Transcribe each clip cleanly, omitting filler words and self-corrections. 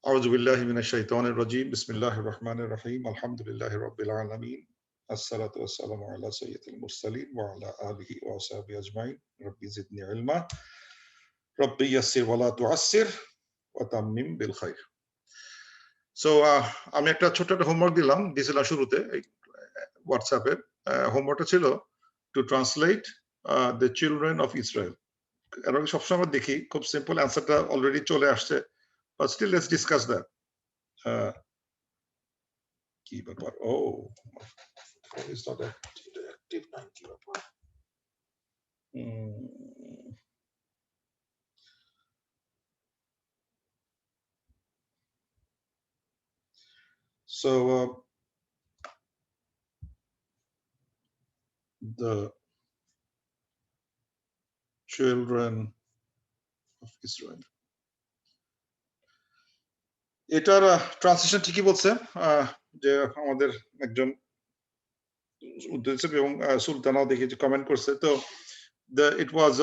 أعوذ بالله من الشيطان الرجيم بسم الله الرحمن الرحيم الحمد لله رب العالمين الصلاة والسلام على سيد المرسلين وعلى آله وصحبه أجمعين ربي زدني علما ربي يسر ولا تعسر وتمم بالخير. So আমি একটা ছোট একটা হোমওয়ার্ক দিলাম শুরুতে হোয়াটসঅ্যাপে হোমওয়ার্কটা ছিল to translate the children of Israel. এরকম সবসময় আমরা দেখি খুব সিম্পল অ্যান্সারটা অলরেডি চলে আসছে, but still let's discuss that. কি ব্যাপার? ও ইজ নট অ্যাক্টিভ না, কি ব্যাপার? So the children of Israel, এটার ট্রান্সলেশন ঠিকই বলছে যে আমাদের একজন উদ্দেশ্য এবং সুলতানাও দেখেছি কমেন্ট করছে। তো it was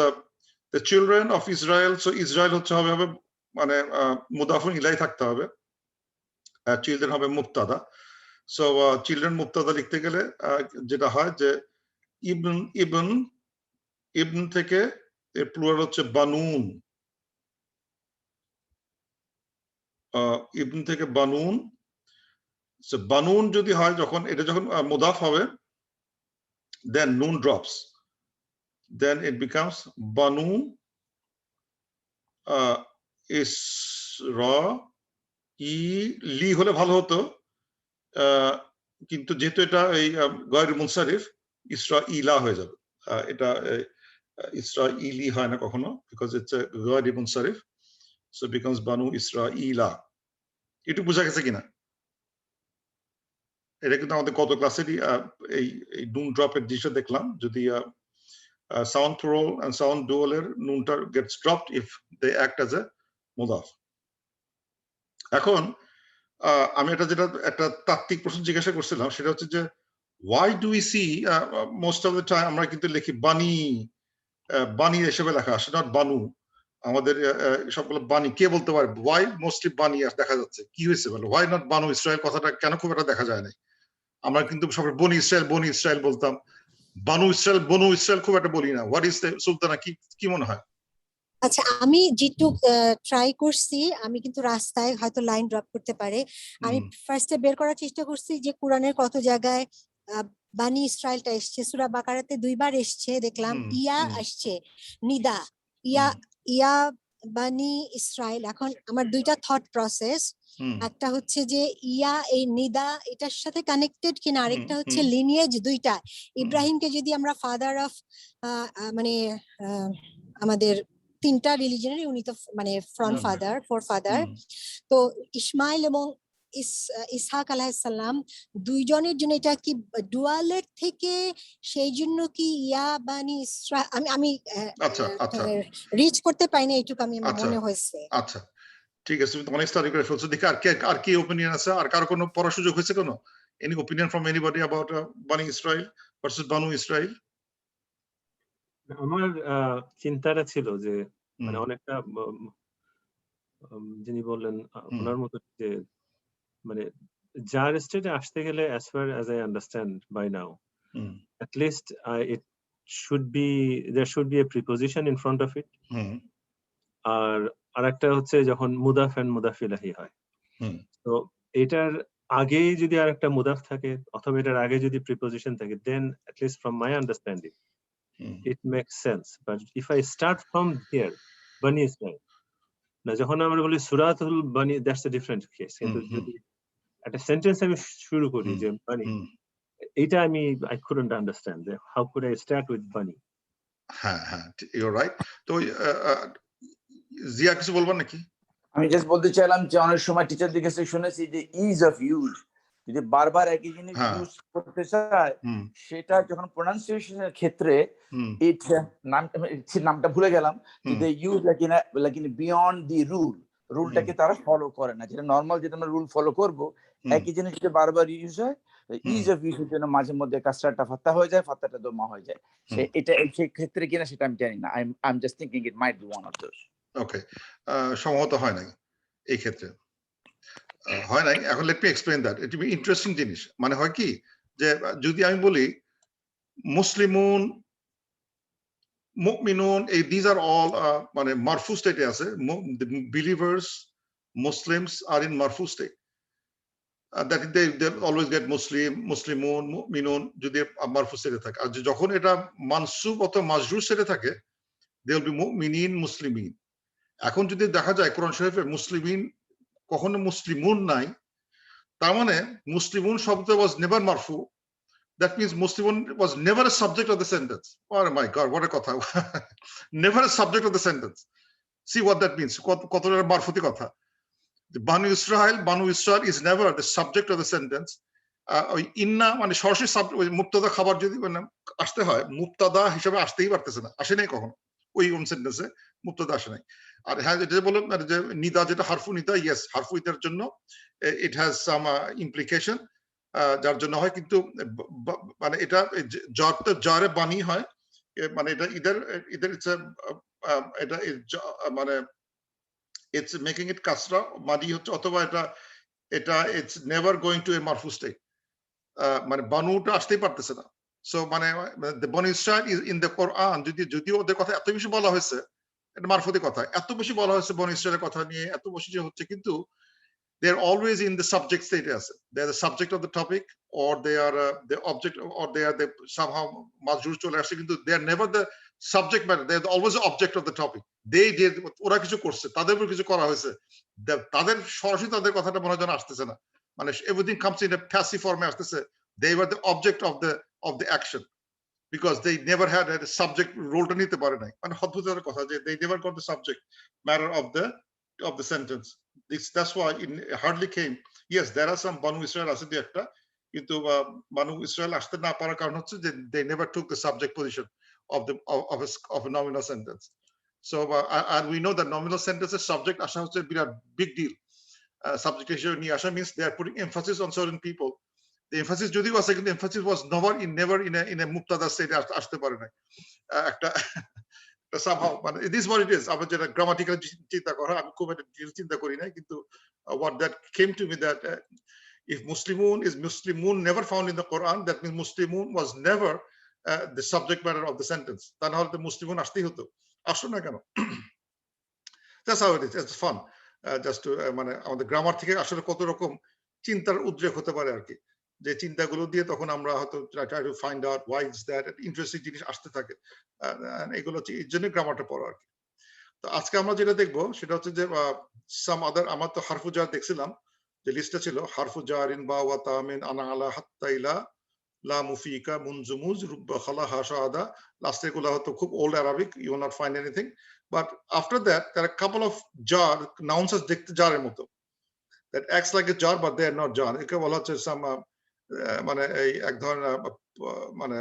the children of Israel. So Israel হচ্ছে হবে মানে মুদাফুন ইলাই থাকতে হবে, চিলড্রেন হবে মুবতাদা। সো চিলড্রেন মুবতাদা লিখতে গেলে যেটা হয় যে ইবন ইবন ইবন থেকে এর প্লুরাল হচ্ছে বানুন, ইবন থেকে বানুন। বানুন যদি হয় যখন এটা যখন মুদাফ হবে, then noon drops, then it becomes banu ইসরাঈলি হলে ভালো হতো, কিন্তু যেহেতু এটা এই গয়র মুনসারিফ ইসরাঈলা হয়ে যাবে। এটা ইসরাঈলি হয় না কখনো, বিকজ ইটস গয়র মুনসারিফ, সো ইট বিকামস বানু ইসরাঈলা। একটু বোঝা গেছে কিনা? এটা কিন্তু আমাদের কত ক্লাসেরই এই নুন ড্রপের দৃশ্য দেখলাম। যদি sound plural and sound dual এর নুনটা gets dropped if they act as a mudaf. এখন আমি যেটা একটা তাত্ত্বিক প্রশ্ন জিজ্ঞাসা করছিলাম, সেটা হচ্ছে যে why do we see most of the time আমরা কিন্তু লিখি বানি, বানি হিসেবে লেখা আসে, নট বানু। আমাদের সবগুলো বানি কে বলতে পারে? why mostly বানি দেখা যাচ্ছে? কি হয়েছে বলো? why not বানু ইসরায়েল কথাটা কেন খুব একটা দেখা যায় না? আমরা কিন্তু সবাই বনি ইসরায়েল বলতাম, বনু ইসরায়েল খুব একটা বলি না। হোয়াট ইজ দ্য সুলতানা, কি মনে হয়? আচ্ছা, আমি যেটুক ট্রাই করছি, আমি কিন্তু রাস্তায় হয়তো লাইন ড্রপ করতে পারে, আমি ফার্স্টে বের করার চেষ্টা করছি যে কোরআনের কত জায়গায় বানি ইসরায়েলটা এসছে। সূরা বাকারাতে 2 বার এসছে, দেখলাম ইয়া আসছে, নিদা, ইয়া বানি ইসরায়েল। এখন আমার দুইটা থট প্রসেস, একটা হচ্ছে যে ইয়া এই নিদা এটার সাথে কানেক্টেড কিনা, আরেকটা হচ্ছে লিনিয়েজ দুইটা। ইব্রাহিমকে যদি আমরা ফাদার অফ মানে আমাদের 3টা রিলিজনের উনি তো মানে ফোর ফাদার, তো ইসমাইল এবং ইসহাক আলাইহিস সালাম দুইজনের জন্য এটা কি ডুয়ালের থেকে, সেই জন্য কি ইয়া বানি ইসরায়েল আমি রিচ করতে পাইনি, এইটুকু আমি মনে হয়েছে। আচ্ছা ঠিক আছে, তুমি অনেক স্টাডি করে ফেলছো। দেখি আর কি ওপিনিয়ন আছে, আর কারো কোনো পড়ার সুযোগ হয়েছে? কোনো any opinion from anybody about বানি ইসরায়েল ভার্সেস বানু ইসরায়েল? আমার চিন্তাটা ছিল যে মানে অনেকটা যিনি বললেন ওনার মতো যে মানে যার স্টেটে আসতে গেলে as far as I understand by now at least it should be there should be a preposition in front of it, আর আরেকটা হচ্ছে যখন মুদাফ এন্ড মুদাফ ইলাহি হয়, তো এটার আগেই যদি আরেকটা মুদাফ থাকে অথবা এটার আগে যদি প্রিপোজিশন থাকে, then at least from my understanding it makes sense. But if I start from here Bani Israel, না যখন আমরা বলি সূরাতুল বানি, that's a different case. কিন্তু যদি একটা সেন্টেন্স আমি শুরু করি যে বানি, এটা আমি I couldn't understand how could I start with বানি. হ্যাঁ you're right. তো জিয়া কিছু বলবেন নাকি? আমি জাস্ট বলতে চাইলাম যে অনেক সময় টিচারদের কাছে শুনেছি যে ইজ অফ ইউজ, যদি বারবার একই জিনিস ইউজ করতে চায়, সেটা যখন প্রোনাউন্সিয়েশনের ক্ষেত্রে নামটা ভুলে গেলাম, যদি use like in beyond the রুলটাকে তারা ফলো করে না। যেটা নর্মাল যেটা আমরা রুল ফলো করব, একই জিনিস যদি বারবার ইউজ হয়, ইজ অফ ইউজের জন্য মাঝে মধ্যে কাসরাটা ফাত্তা হয়ে যায়, ফাত্তাটা দমা হয়ে যায়। এটা সেই ক্ষেত্রে কিনা সেটা আমি জানি না। I am just thinking it might be one of those. Okay, সম্ভবত হয় নাই এই ক্ষেত্রে। হয় নাই। এখন let me explain that. It be interesting জিনিস। মানে হয় কি যে যদি আমি বলি মুসলিমুন, মুমিনুন, these are all মানে মারফু স্টেটে আছে। Believers, Muslims are in marfu state. That they always get Muslim, Muslimun, মুমিনুন যদি মারফু স্টেটে থাকে। আর যখন এটা মানসুব অথবা মাজরুর স্টেটে থাকে, they will be মুমিনিন, মুসলিমিন। এখন যদি দেখা যায় কোরআন শরীফে মুসলিমিন কখনো মুসলিমুন নাই, তার মানে মুসলিমুন শব্দ was never marfu. That means Muslimun was never a subject of the sentence. Oh my God, what a kotha. Never a subject of the sentence. See what that means. Kotha marfuti kotha. The Banu Israel is never the subject of the sentence. Inna মানে সরাসরি মুবতাদা খাবার যদি মানে আসতে হয়, মুবতাদা হিসেবে আসতেই পারতেছে না, আসে নাই কখনো ওই সেন্টেন্সে মুবতাদা আসে নাই। আর হ্যাঁ যেটা বললাম যে নিদা, যেটা হারফু নিদা, ইয়েস হারফু নিদার জন্য ইট হ্যাজ সাম ইমপ্লিকেশন, যার জন্য হয়, কিন্তু মানে এটা জারে বানি হয়, মানে এটা ইদার এটা মানে it's making it kasra মাদি হচ্ছে, অথবা এটা it's never going to a marfu state. মানে বানুটা আসতেই পারতেছে না। সো মানে the Banu Israel is in the Quran, যদিও ওদের কথা এত বেশি বলা হয়েছে, এটা মারফতি কথা, এত বেশি বলা হয়েছে বনু ইসরায়েলের কথা নিয়ে, এত বেশি যে হচ্ছে, কিন্তু they're always in the subject state. They're the subject of the topic, or they are the object, or they are the somehow মাজরুর চলে আসে, কিন্তু they are never the subject matter. They're always the object of the topic. They did, ওরা কিছু করছে, তাদের উপর কিছু করা হয়েছে, তাদের সরাসরি তাদের কথাটা মনে হয় আসতেছে না, মানে everything comes in a passive form আসতেছে। They were the object of the action, because they never had a subject role টা নিতে পারে নাই। মানে অদ্ভুতের কথা যে they never got the subject matter of the sentence. That's why it hardly came. Yes, there are some Banu Israel আছে দুই একটা, কিন্তু Banu Israel আসতে না পারার কারণ হচ্ছে যে they never took the subject position of a nominal sentence. So and we know that nominal sentences subject আসা হচ্ছে বিরাট big deal. Subject হিসেবে নিয়ে আসা means they are putting emphasis on certain people. The emphasis যদিও আছে, কিন্তু emphasis was never in a মুবতাদা state আসতে পারে না একটা somehow, মানে it is what it is. আবার যেটা গ্রামাটিক্যাল চিন্তা করা, আমি খুব একটা ডিটেইল চিন্তা করি না, কিন্তু what that came to me that if Muslimun never found in the Quran, that means Muslimun was never the subject matter of the sentence. তা না হলে Muslimun আসতেই হতো, আসলো না কেন? That's how it is. It's fun just to মানে আমাদের গ্রামার থেকে আসলে কত রকম চিন্তার উদ্রেক হতে পারে আর কি, যে চিন্তাগুলো দিয়ে তখন আমরা হয়তো try to find out why is that, interesting জিনিস আসতে থাকে, এগুলো হচ্ছে এই জন্য গ্রামারটা পড়া আর কি। তো আজকে আমরা যেটা দেখবো সেটা হচ্ছে যে সাম আদার, আমার তো হারফু জার দেখছিলাম যে লিস্টটা ছিল, হারফু জারিন বা ওয়া তামিন আনা আলা হাত্তা ইলা লা মুফিকা মুনজুমুজ রুব্বা খালা হাশাদা, লাস্টের গুলো হয়তো খুব old Arabic, you will not find anything, but after that there are a couple of jar nouns দেখতে জারের মতো, that acts like a jar but they are not jar. একে বলা হচ্ছে সাম মানে এই এক ধরনের মানে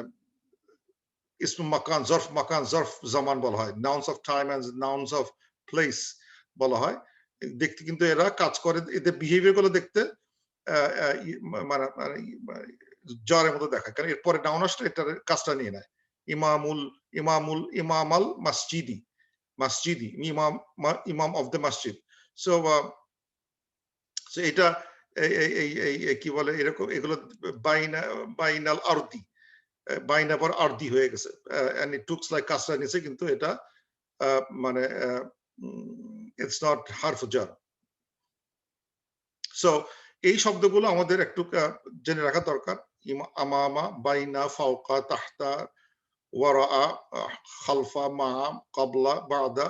ইসম মাকান, জরফ জামান বলা হয়, nouns of time and nouns of place বলা হয়। দেখতে কিন্তু এরা কাজ করে, এদের বিহেভিয়ার গুলো দেখতে মানে জারের মতো দেখায়, কারণ এরপরে নাউন আসলে এটার কাজটা নিয়ে নেয়। ইমামাল মসজিদি, ইমাম অফ দ্য মসজিদ। সো এটা কি বলে, এরকম এগুলো বাইনাল আরদি, বাইনা পর আরদি হয়ে গেছে, and it looks like কাসরা নিচে, কিন্তু এটা মানে it's not harf jar. So এই শব্দগুলো আমাদের একটু জেনে রাখা দরকার। আমামা, বাইনা, ফাওকা, তাহতা, ওয়ারা, খালফা, মা, ক্বাবলা, বাদা,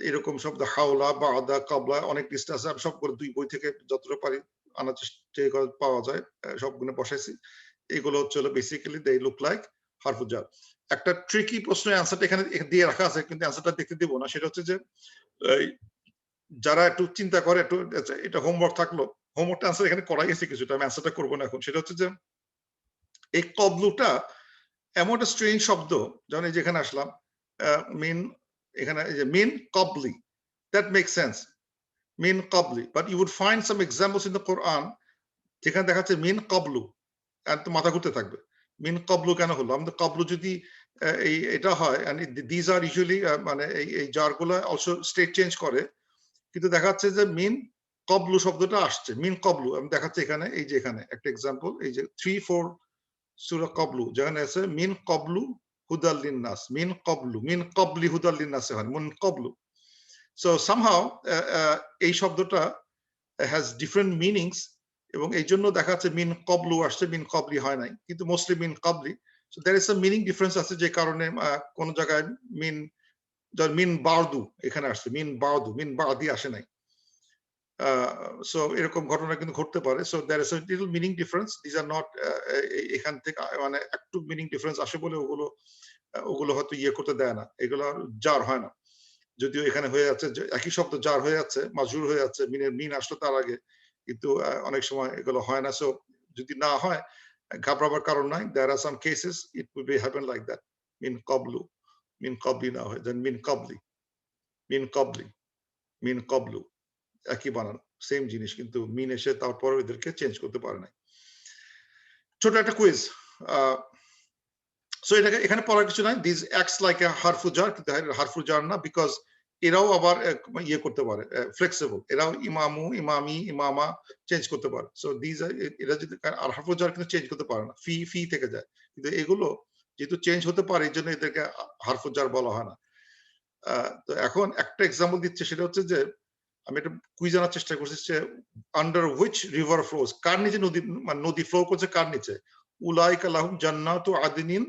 এরকম শব্দ, হাওলা, বাদা, ক্বাবলা, অনেক লিস্ট আছে, আমি সবগুলো দুই বই থেকে যতটা পারি আনার চেষ্টা পাওয়া যায়, সবগুলো বসাইছি। এগুলো হচ্ছে বেসিক্যালি দে লুক লাইক হারফু জার। একটা ট্রিকি প্রশ্নের অ্যান্সারটা এখানে দিয়ে রাখা আছে, কিন্তু অ্যান্সারটা দেখতে দিব না। সেটা হচ্ছে যে যারা একটু চিন্তা করে, একটু এটা হোমওয়ার্ক থাকলো, হোমওয়ার্কটা অ্যান্সার এখানে করা গেছে কিছুটা, আমি অ্যান্সারটা করবো না এখন। সেটা হচ্ছে যে এই কবলুটা এমন একটা স্ট্রেঞ্জ শব্দ, যেমন এই যেখানে আসলাম মিন, এখানে এই যে মিন কবলি, দ্যাট মেক সেন্স, মিন কবলি, but you would find some examples in the Quran যেখানে দেখা যাচ্ছে মিন কবলু, তো মাথা ঘুরতে থাকবে, মিন কবলু কেন হলো? আমাদের কবলু যদি এটা হয়, দিজ আর ইউজুয়ালি মানে এই জারগুলো অলসো স্টেট চেঞ্জ করে, কিন্তু দেখা যাচ্ছে যে মিন কবলু শব্দটা আসছে, মিন কবলু। আমি দেখাচ্ছি এখানে, এই যে এখানে একটা এক্সাম্পল, এই যে 3-4 সূরা কবলু, যেখানে আছে মিন কবলু হুদাল লিন্নাস, মিন কবলু, মিন কবলি হুদাল লিন্নাস, মিন কবলু। সো সামহাউ এই শব্দটা হ্যাজ ডিফারেন্ট মিনিংস, এবং এই জন্য দেখা যাচ্ছে মিন কবলু আসছে, মিন কবলি হয় নাই, কিন্তু মোস্টলি মিন কবলি। So there is some meaning difference আছে, যে কারণে কোন জায়গায় মিন বারদু এখানে আসছে, মিন বারদু, মিন বারদি আসে নাই। সো এরকম ঘটনা কিন্তু ঘটতে পারে। So there is a little meaning difference. This are not, এখান থেকে মানে একটু মিনিং ডিফারেন্স আসে বলে ওগুলো হয়তো ইয়ে করতে দেয় না, এগুলো জার হয় না। যদিও এখানে হয়ে যাচ্ছে, একই শব্দ জার হয়ে যাচ্ছে, মাজরুর হয়ে যাচ্ছে, মিন আসলো তার আগে, কিন্তু অনেক সময় এগুলো হয় না। সো যদি না হয়, ঘাবড়াবার কারণ নাই। There are some cases it will be happen like that, মিন কবলু, মিন কবলি না হয়, দেন মিন কবলি, মিন কবলি, মিন কবলু, একই বানান, সেম জিনিস, কিন্তু মিন এসে তারপর এদেরকে চেঞ্জ করতে পারে না। ছোট একটা কুইজ। সো এটাকে এখানে পড়ার কিছু নাই। দিস অ্যাক্টস লাইক এ হারফুজার, কিন্তু হারফুজার না, বিকজ এরাও আবার ইয়ে করতে পারে, ফ্লেক্সিবল, এরাও ইমামু, ইমামি, ইমামা চেঞ্জ করতে পারে। সো দিস এরা যদি, আর হারফুজার কিন্তু চেঞ্জ করতে পারে না, ফি থেকে যায়, কিন্তু এগুলো যেহেতু চেঞ্জ হতে পারে, এই জন্য এদেরকে হারফুজার বলা হয় না। তো এখন একটা এক্সাম্পল দিচ্ছে, সেটা হচ্ছে যে আমি একটা কুইজ জানার চেষ্টা করছি, যে আন্ডার হুইচ রিভার ফ্লোজ, কার নিচে নদী, মানে নদী ফ্লো করছে কার নিচে? উলাইকা লাহুম জান্নাতু আদনিন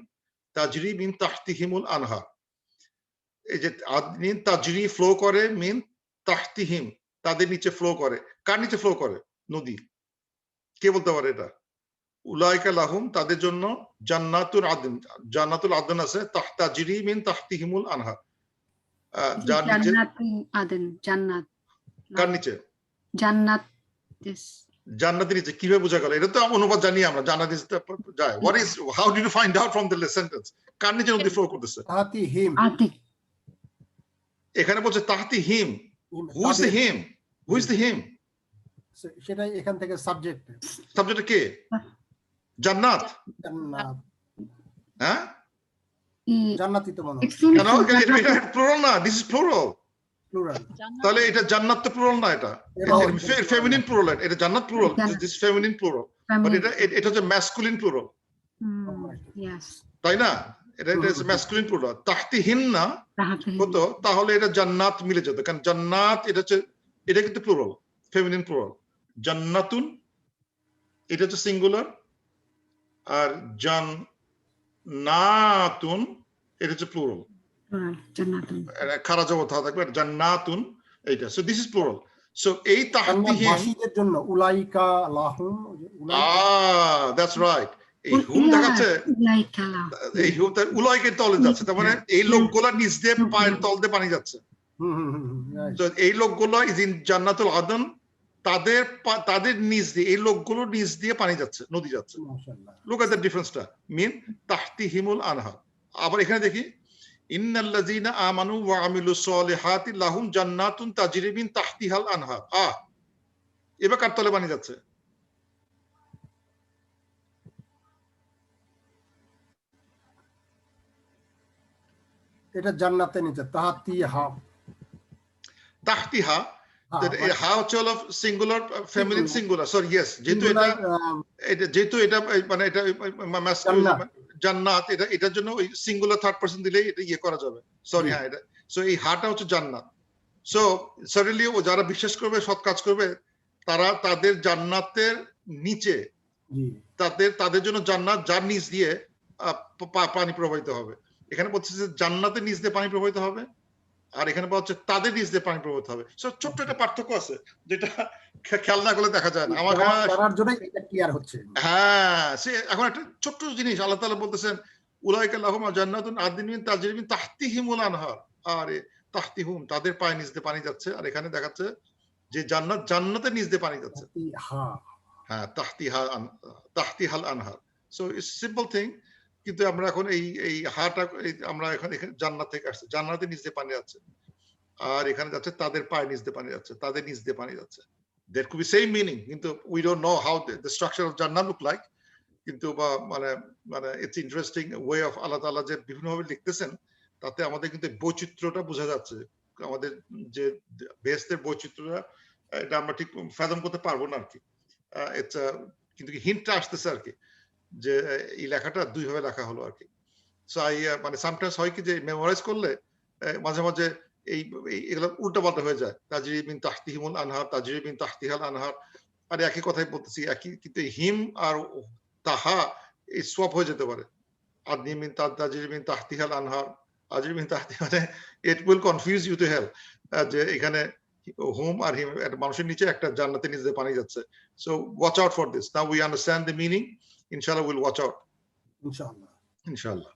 তাজরি মিন তাহতিহিমুল আনহার। এই যে আদনিন তাজরি ফ্লো করে, মিন তাহতিহিম তাদের নিচে ফ্লো করে, কার নিচে ফ্লো করে নদী? কে বলতে পারে এটা? উলাইকা লাহুম তাদের জন্য জান্নাতুল আদন, জান্নাতুল আদন আছে, তাজরি মিন তাহতিহিমুল আনহার। যার নিচে জান্নাত, কার নিচে? জান্নাত, জান্নাতের নিচে কিভাবে বোঝা গেল? এটা তো অনুবাদ জানি আমরা, জান্নাত যায়। What is, how did you find out from the sentence কার নিচে নদী ফ্লো করতেছে? তাহতিহিম, এখানে বলছে তাহতিহিম। Who is the him? Who is the him? সেটা এখান থেকে সাবজেক্ট। সাবজেক্ট কে? জান্নাত। জান্নাত, হ্যাঁ, জান্নাতি তো মনে হয়। কেন? এটা প্লুরাল না, দিস ইজ প্লুরাল। প্লুরাল। তাহলে এটা জান্নাত তো প্লুরাল না, এটা ফেমিনিন প্লুরাল। এটা জান্নাত plural, this feminine plural, but এটা হচ্ছে ম্যাসকুলিন প্লুরাল, তাই না? এটা ম্যাসকুলিন প্লুরাল। তাহতিহিম না হতো তাহলে এটা জান্নাত মিলে যেত, কারণ জান্নাত এটা হচ্ছে, এটা কিন্তু প্লুরাল, ফেমিনিন প্লুরাল। জান্নাতুন এটা হচ্ছে সিঙ্গুলার, আর জান্নাতুন এটা হচ্ছে প্লুরাল, খারাপ জবর থাকবে, জান্নাতুন এইটা। So this is plural. So এই তাহতিহিম বাসীদের জন্য উলাইকা লাহুম, দ্যাটস রাইট। এই হুম দেখাচ্ছে, এই হুম উলাইকের তলে যাচ্ছে, তার মানে এই লোকগুলা নিচ দিয়ে পায়ের তল দিয়ে পানি যাচ্ছে। তো এই লোকগুলো ইজ ইন জান্নাতুল আদন, তাদের নিচ দিয়ে, এই লোকগুলো নিচ দিয়ে পানি যাচ্ছে, নদী যাচ্ছে। লুক এট দ্য ডিফারেন্সটা, মিন তাহতিহিমুল আনহার। আবার এখানে দেখি, ইন্নাল্লাযীনা আমানু ওয়া আমিলুস সলিহাতি লাহুম জান্নাতুন তাজরি মিন তাহতিহাল আনহার। এবার কার তলে পানি যাচ্ছে? এটা জান্নাতের নিচে, তাহতিহা, তাহতিহা। হা হচ্ছে হলো singular, feminine singular, sorry yes, যেহেতু এটা মানে এটা জান্নাত, এটার জন্য ওই সিঙ্গুলার থার্ড পারসন দিলেই এটা ইয়ে করা যাবে, সরি। হ্যাঁ, এটা সো এই হাটা হচ্ছে জান্নাত। সো সাডেনলি ও যারা বিশ্বাস করবে, সৎ কাজ করবে, তারা তাদের জান্নাতের নিচে, তাদের জন্য জান্নাত, যার নিচ দিয়ে পানি প্রবাহিত হবে। এখানে বলছে যে জান্নাতের নিচ দিয়ে পানি প্রবাহিত হবে, আর এখানে বলা হচ্ছে তাদের নিচ দিয়ে পানি প্রবাহিত হবে। সো ছোট্ট একটা পার্থক্য আছে, যেটা খেয়াল না করলে দেখা যায় না। আমার হ্যাঁ, সে এখন একটা ছোট্ট জিনিস, আল্লাহ তাআলা বলতেছেন উলাইকা লাহুম জান্নাতুন আদনিন মিন তাজরি মিন তাহতিহিমুল আনহার। আরে তাহতিহুম তাদের পায়ের নিচ দিয়ে পানি যাচ্ছে, আর এখানে দেখাচ্ছে যে জান্নাতের নিচ দিয়ে পানি যাচ্ছে। হ্যাঁ, তাহতিহাল আনহার। সো ইটস সিম্পল থিং, কিন্তু আমরা এখন এই হাটা আমরা এখানে জান্নাত থেকে আসছে, জান্নাতের নিচ দিয়ে পানি যাচ্ছে, আর এখানে যাচ্ছে তাদের পায়ের নিচ দিয়ে পানি যাচ্ছে, তাদের নিচ দিয়ে পানি যাচ্ছে। There could be same meaning, কিন্তু we don't know how the structure of Jannah look like. কিন্তু মানে it's interesting way of আল্লাহ তাআলা যে বিভিন্নভাবে লিখতেছেন, তাতে আমাদের কিন্তু বৈচিত্র্যটা বোঝা যাচ্ছে, আমাদের যে বেহেশতের বৈচিত্র্যটা এটা আমরা ঠিক ফ্যাদম করতে পারবো না আর কি। কিন্তু হিন্টটা আসতেছে আর কি, যে এই লেখাটা দুই ভাবে লেখা হলো আর কি। সো মানে সামটাইমস হয় কি যে মেমোরাইজ করলে মাঝে মাঝে এগুলো উল্টাপাল্টা হয়ে যায়। তাজরি মিন তাহতিহিমুল আনহার, তাজরি মিন তাহতিহাল আনহার, আর একই কথাই বলতেছি, একই, কিন্তু হিম আর তাহা এই সোয়াপ হয়ে যেতে পারে। আদনি মিন তাজরি মিন তাহতিহাল আনহার, আজরি মিন তাহতি, মানে it will confuse you to hell, যে এখানে হোম আর হিম, একটা মানুষের নিচে একটা জান্নাতের নিচে পানি যাচ্ছে। So watch out for this. Now we understand the meaning, ইনশাআল্লাহ উইল ওয়াচ আউট ইনশাআল্লাহ। ইনশাআল্লাহ।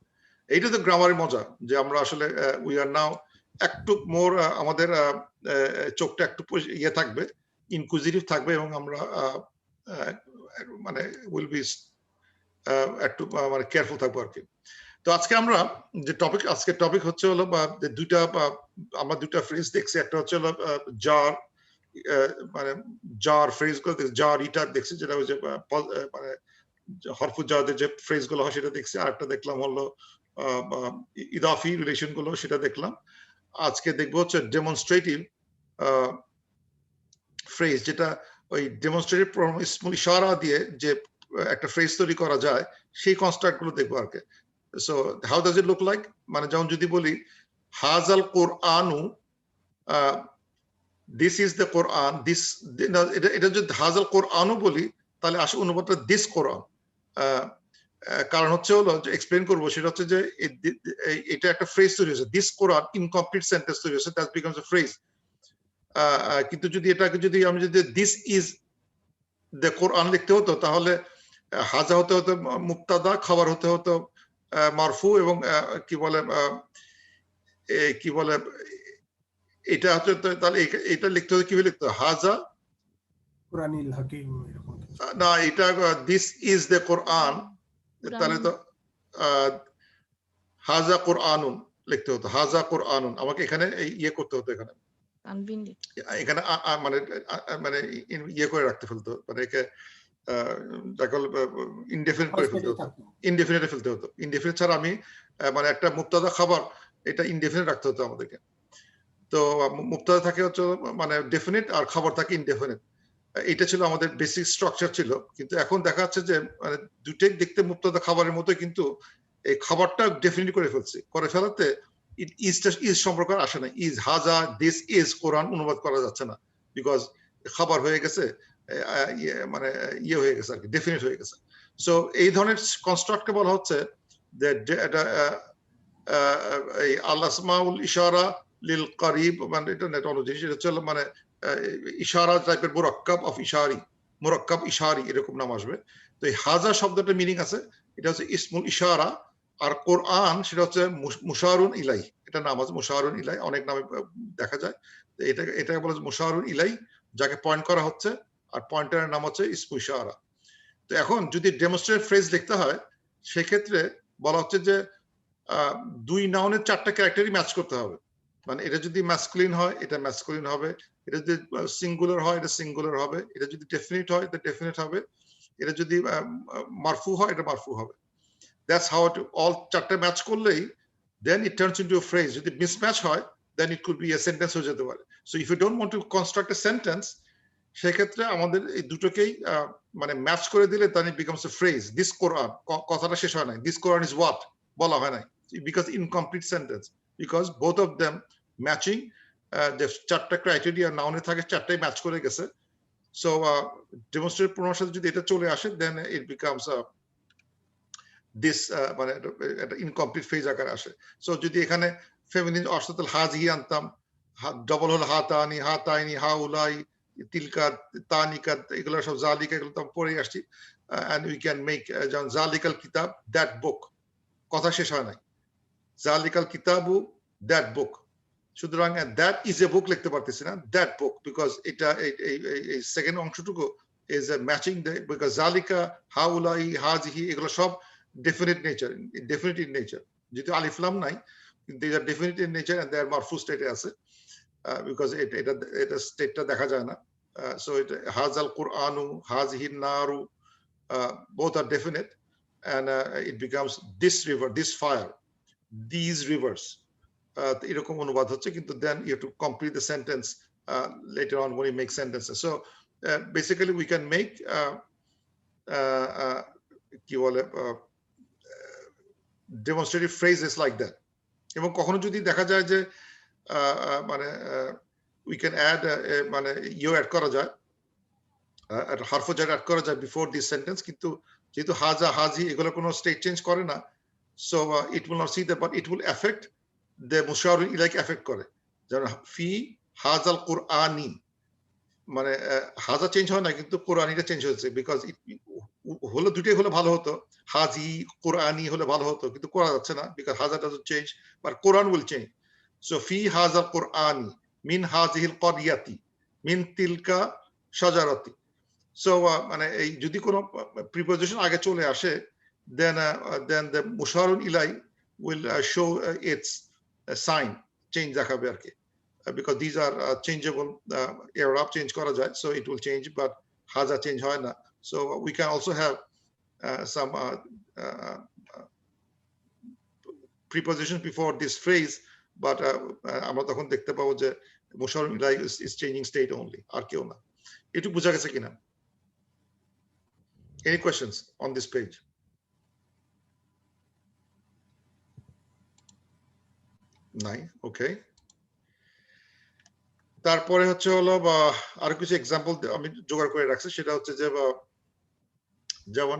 এইটা তো গ্রামারের মজা, যে আমরা আসলে উই আর নাও একটু মোর, আমাদের চোখটা একটু ইয়ে থাকবে, ইনকুইজিটিভ থাকবে, এবং আমরা মানে উইল বি একটু মানে কেয়ারফুল থাকবো আর কি। তো আজকে আমরা যে টপিক, আজকের টপিক হচ্ছে হলো দুইটা, আমরা দুইটা ফ্রেজ দেখছি। একটা হচ্ছে হলো জার, মানে জার ফ্রেজ গুলো, জার ইটার দেখছি, যেটা হচ্ছে মানে হরফু জাদের যে ফ্রেজ গুলো হয় সেটা দেখছি। আর একটা দেখলাম হলো ইদাফি রিলেশন গুলো, সেটা দেখলাম। আজকে দেখবো হচ্ছে ডেমনস্ট্রেটিভ ফ্রেজ, যেটা ওই ডেমনস্ট্রেটিভ ইসমুল ইশারা দিয়ে যে একটা ফ্রেজ তৈরি করা যায়, সেই কনস্ট্রাক্ট গুলো দেখবো আর কি। So how does it look like, মানে যেমন যদি বলি হাজাল কোরআনু, this is the Quran, this, এটা যদি হাজাল কোরআনু বলি, তাহলে আসলে অনুবাদটা দিস কোরআন। কারণ হচ্ছে হলো, যে এক্সপ্লেন করবো, সেটা হচ্ছে যে এটা একটা ফ্রেজ তৈরি হয়েছে, দিস কোরআন ইনকমপ্লিট সেন্টেন্স তৈরি হয়েছে, দ্যাট বিকামস আ ফ্রেজ। কিন্তু যদি এটাকে যদি আমি যদি দিস ইজ দ্য কোরআন লিখতে হতো, তাহলে হাজা হতে হতো মুক্তাদা, খাবার হতে হতো মারফু, এবং কি বলে এটা হচ্ছে, তাহলে এটা লিখতে হতো কিভাবে লিখতে, হাজা কুরআনিল হাকিম, না, এটা দিস ইজ দ্য কোরআন, তাহলে তো হাজা কোরআনুন লিখতে হতো, হাজা কোরআনুন। আমাকে এখানে ইয়ে করতে হতো, এখানে মানে মানে ইয়ে করে রাখতে ফেলতো, মানে একে ইনডেফিনিট করে ফেলতে হতো, ইনডেফিনিটে ফেলতে হতো। ইনডেফিনিট ছাড়া আমি মানে একটা মুক্তাদা খাবার, এটা ইনডেফিনিট রাখতে হতো আমাদেরকে। তো মুক্তাদা থাকে হচ্ছে মানে ডেফিনিট, আর খাবার থাকে ইনডেফিনিট। এটা ছিল আমাদের বেসিক স্ট্রাকচার ছিল। কিন্তু এখন দেখা যাচ্ছে যে মানে দুটোই দেখতে মুক্তাদা খাবারের মতো, কিন্তু এই খাবারটা ডেফিনিট করে ফেলাতে ইজ সম্পর্ক আসে না। ইজ হাজা, দিস ইজ কোরআন অনুবাদ করা যাচ্ছে না, বিকজ খাবার হয়ে গেছে, মানে ইয়ে হয়ে গেছে আর কি, ডেফিনিট হয়ে গেছে। সো এই ধরনের কনস্ট্রাক্টকে বলা হচ্ছে যে এটা এই আল আসমাউল ইশারা লিল করিব, মানে এটা নেটওলজি, সেটা হচ্ছে মানে ইশারা টাইপের মুরাক্কাব অফ ইশারি, মুরাক্কাব ইশারি, এরকম নাম আসবে। তো এই হাজা শব্দটার মিনিং আছে, এটা হচ্ছে ইসমুল ইশারা। আর কোরআন সেটা হচ্ছে মুশারুন ইলাই, এটা নাম আছে মুশারুন ইলাই, অনেক নামে দেখা যায়। এটা বলে মুশারুন ইলাই, যাকে পয়েন্ট করা হচ্ছে, আর পয়েন্টারের নাম হচ্ছে ইসমু ইশারা। তো এখন যদি ডেমনস্ট্রেট ফ্রেজ লিখতে হয়, সেক্ষেত্রে বলা হচ্ছে যে দুই নাউনের চারটা ক্যারেক্টারই ম্যাচ করতে হবে। মানে এটা যদি ম্যাসকুলিন হয়, এটা ম্যাসকুলিন হবে, এটা যদি সিঙ্গুলার হয়, এটা সিঙ্গুলার হবে, এটা যদি ডেফিনিট হয়, এটা ডেফিনিট হবে, এটা যদি মারফু হয়, এটা মারফু হবে। That's how it all চারটা ম্যাচ করলেই then it turns into a phrase. যদি mismatch হয়, then it could be a sentence হয়ে যেতে পারে। So if you don't want to construct a sentence, সেক্ষেত্রে আমাদের এই দুটোকেই মানে ম্যাচ করে দিলে then it becomes a phrase. This Quran, কথাটা শেষ হয় নাই, this Quran is what, বলা হয় নাই, because incomplete sentence, because both of them matching, the চারটা ক্রাইটেরিয়া নাউনে থাকে, চারটাই ম্যাচ করে গেছে। So demonstrative pronoun সাথে যদি এটা চলে আসে, then it becomes a this, মানে একটা ইনকমপ্লিট ফ্রেজ আকারে আসে। সো যদি এখানে ফেমিনিন অর্থতল হাজি আনতাম, ডবল হলো হাতানি, হাতাইনি, হাউলাই, তিলকা, তানিকা, এগুলো সব জালিকা, এগুলো তো পড়ে আসছি। এন্ড উই ক্যান মেক, যেমন জালিকাল কিতাব, দ্যাট বুক, কথা শেষ হয় নাই, জালিকাল কিতাবু, দ্যাট বুক। সুতরাং দ্যাট ইজ এ বুক লিখতে পারতেছি না, দ্যাট বুক, বিকজ এটা এই সেকেন্ড অংশটুকু ইজ ম্যাচিং, বিকজ জালিকা, হাউলাই, হাজিহি, এগুলো সব definite nature, definite in nature. যেহেতু আলিফ লাম নাই, they are definite in nature and they are মারফু স্টেটে আছে, because এটা স্টেটটা দেখা যায় না। So it hazal Qur'anu, hazihi naru, both are definite, and it becomes this river, this fire, these rivers, এরকম অনুবাদ হচ্ছে। কিন্তু then you have to complete the sentence later on when we make sentences. So basically we can make demonstrative phrases like that. এবং কখনো যদি দেখা যায় যে মানে we can add মানে ইউ অ্যাড করা যায়, হারফ জার অ্যাড করা যায় বিফোর দিস সেন্টেন্স, কিন্তু যেহেতু হাজা হাজি এগুলো কোনো স্টেট চেঞ্জ করে না, so it will not see that, but it will affect the মুশাওয়ারুল ইলাইকে এফেক্ট করে। যেমন ফি হাজাল কুরআনি, মানে হাজা চেঞ্জ হয় না কিন্তু কোরআনিটা চেঞ্জ হয়েছে, বিকজ হলো দুটোই হলে ভালো হতো, হাজি কোরআনি হলে ভালো হতো, কিন্তু করা যাচ্ছে না বিকজ হাজা doesn't change, but Quran will change. So ফি হাজাল কুরআনি মিন হাজিহিল ক্বরিয়াতি মিন তিলকা শাজারাতি। সো মানে এই যদি কোনো প্রিপোজিশন আগে চলে আসে, then the musharun ilai will show its sign change দেখাবে আর কি, because these are changeable, i'rab change করা যায়, so it will change, but haza change হয় না। So we can also have some prepositions before this phrase, but আমরা তখন দেখতে পাবো যে musharun ilai is changing state only, আর কেউ না। একটু বোঝা গেছে কিনা? Any questions on this page? নাই, ওকে। তারপরে হচ্ছে হলো আর কিছু এক্সাম্পল আমি জোগাড় করে রাখছি, সেটা হচ্ছে যে যেমন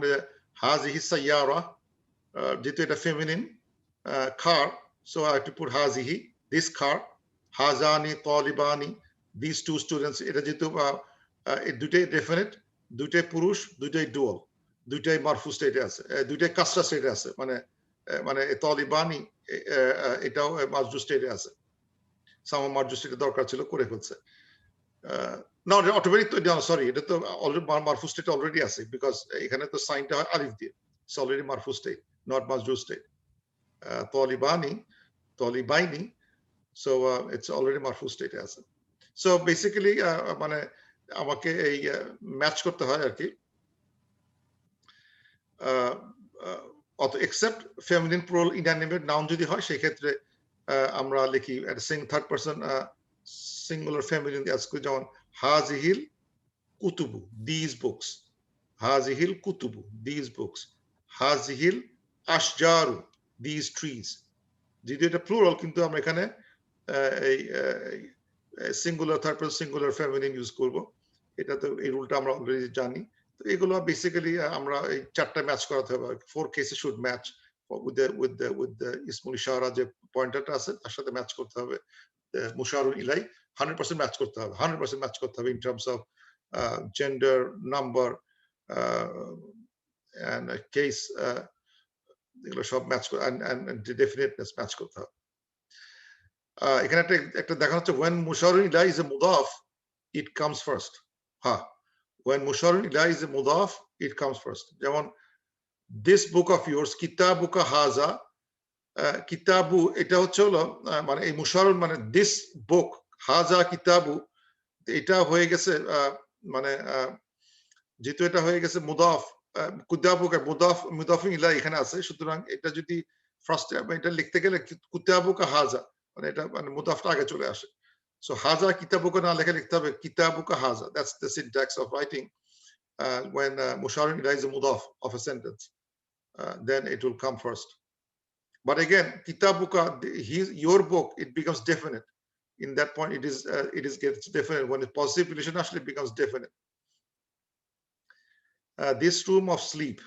হাজিহি সাইয়ারা, যেহেতু এটা feminine car, so I have to put হাজিহি, দিস কার, হাজানি তালিবানি, দিস টু স্টুডেন্টস, এটা যেহেতু দুইটাই ডেফিনেট, দুইটাই পুরুষ, দুইটাই ডুয়াল, দুইটাই মারফু স্টেটে আছে, দুইটাই কাসরা স্টেটে আছে, মানে মানে তালিবানি এটাও মাজরুর স্টেটে আছে, সামা মাজরুর স্টেটে দরকার ছিল, করে ফেলছে। না অটোমেটিক তো, সরি, এটা তো অলরেডি মারফু স্টেট অলরেডি আছে, বিকজ এখানে তো সাইনটা হয় আলিফ দিয়ে, ইটস অলরেডি মারফু স্টেট, নট মাজরুর স্টেট। তালিবানি, তালিবাইনি, সো ইটস অলরেডি মারফু স্টেটে আছে। সো বেসিক্যালি মানে আমাকে এই ম্যাচ করতে হয় আর কি, except feminine plural inanimate noun যদি হয় সেই ক্ষেত্রে আমরা লিখি third person singular feminine use করি, যেমন হাজিহিল কুতুবু, দিস বুকস, হাজিহিল কুতুবু, দিস বুকস, হাজিহিল আশজারু, দিস ট্রিজ। যদি এটা প্লুরাল, কিন্তু আমরা এখানে এই singular third person singular feminine use করব, এটা তো এই রুলটা আমরা অলরেডি জানি। তো এগুলো বেসিক্যালি আমরা এই চারটা ম্যাচ করাতে হবে, 4 cases should match with the ইসমুল ইশারা যে পয়েন্টারটা আছে তার সাথে ম্যাচ করতে হবে, মুশারুল ইলাই 100% ম্যাচ করতে হবে, 100% ম্যাচ করতে হবে in terms of gender, number and case, এগুলো সব ম্যাচ করে and definiteness ম্যাচ করতে হবে। এখানে একটা দেখা হচ্ছে when musharun ilai is a mudaf, it comes first. When musharun ilai is a mudaf, it comes first. যেমন this book of yours, kitabuka haza, kitabu এটা হচ্ছে হলো মানে এই musharun মানে this book, haza kitabu, এটা হয়ে গেছে মানে যেহেতু এটা হয়ে গেছে মুদাফ, কুতাবুকা মুদাফ, মুদাফিন ইলাই এখানে আছে, সুতরাং এটা যদি ফার্স্ট এটা লিখতে গেলে কুতাবুকা হাজা, মানে এটা মানে মুদাফটা আগে চলে আসে। সো হাজা কিতাবুকা না লেখা লিখতে হবে কিতাবুকা হাজা। That's the syntax of writing when musharun ilai is a mudaf of a sentence, then it will come first. But again, kitabuka, your book, it becomes definite. In that point, it gets definite. When the positive relation actually becomes definite. This room of sleep,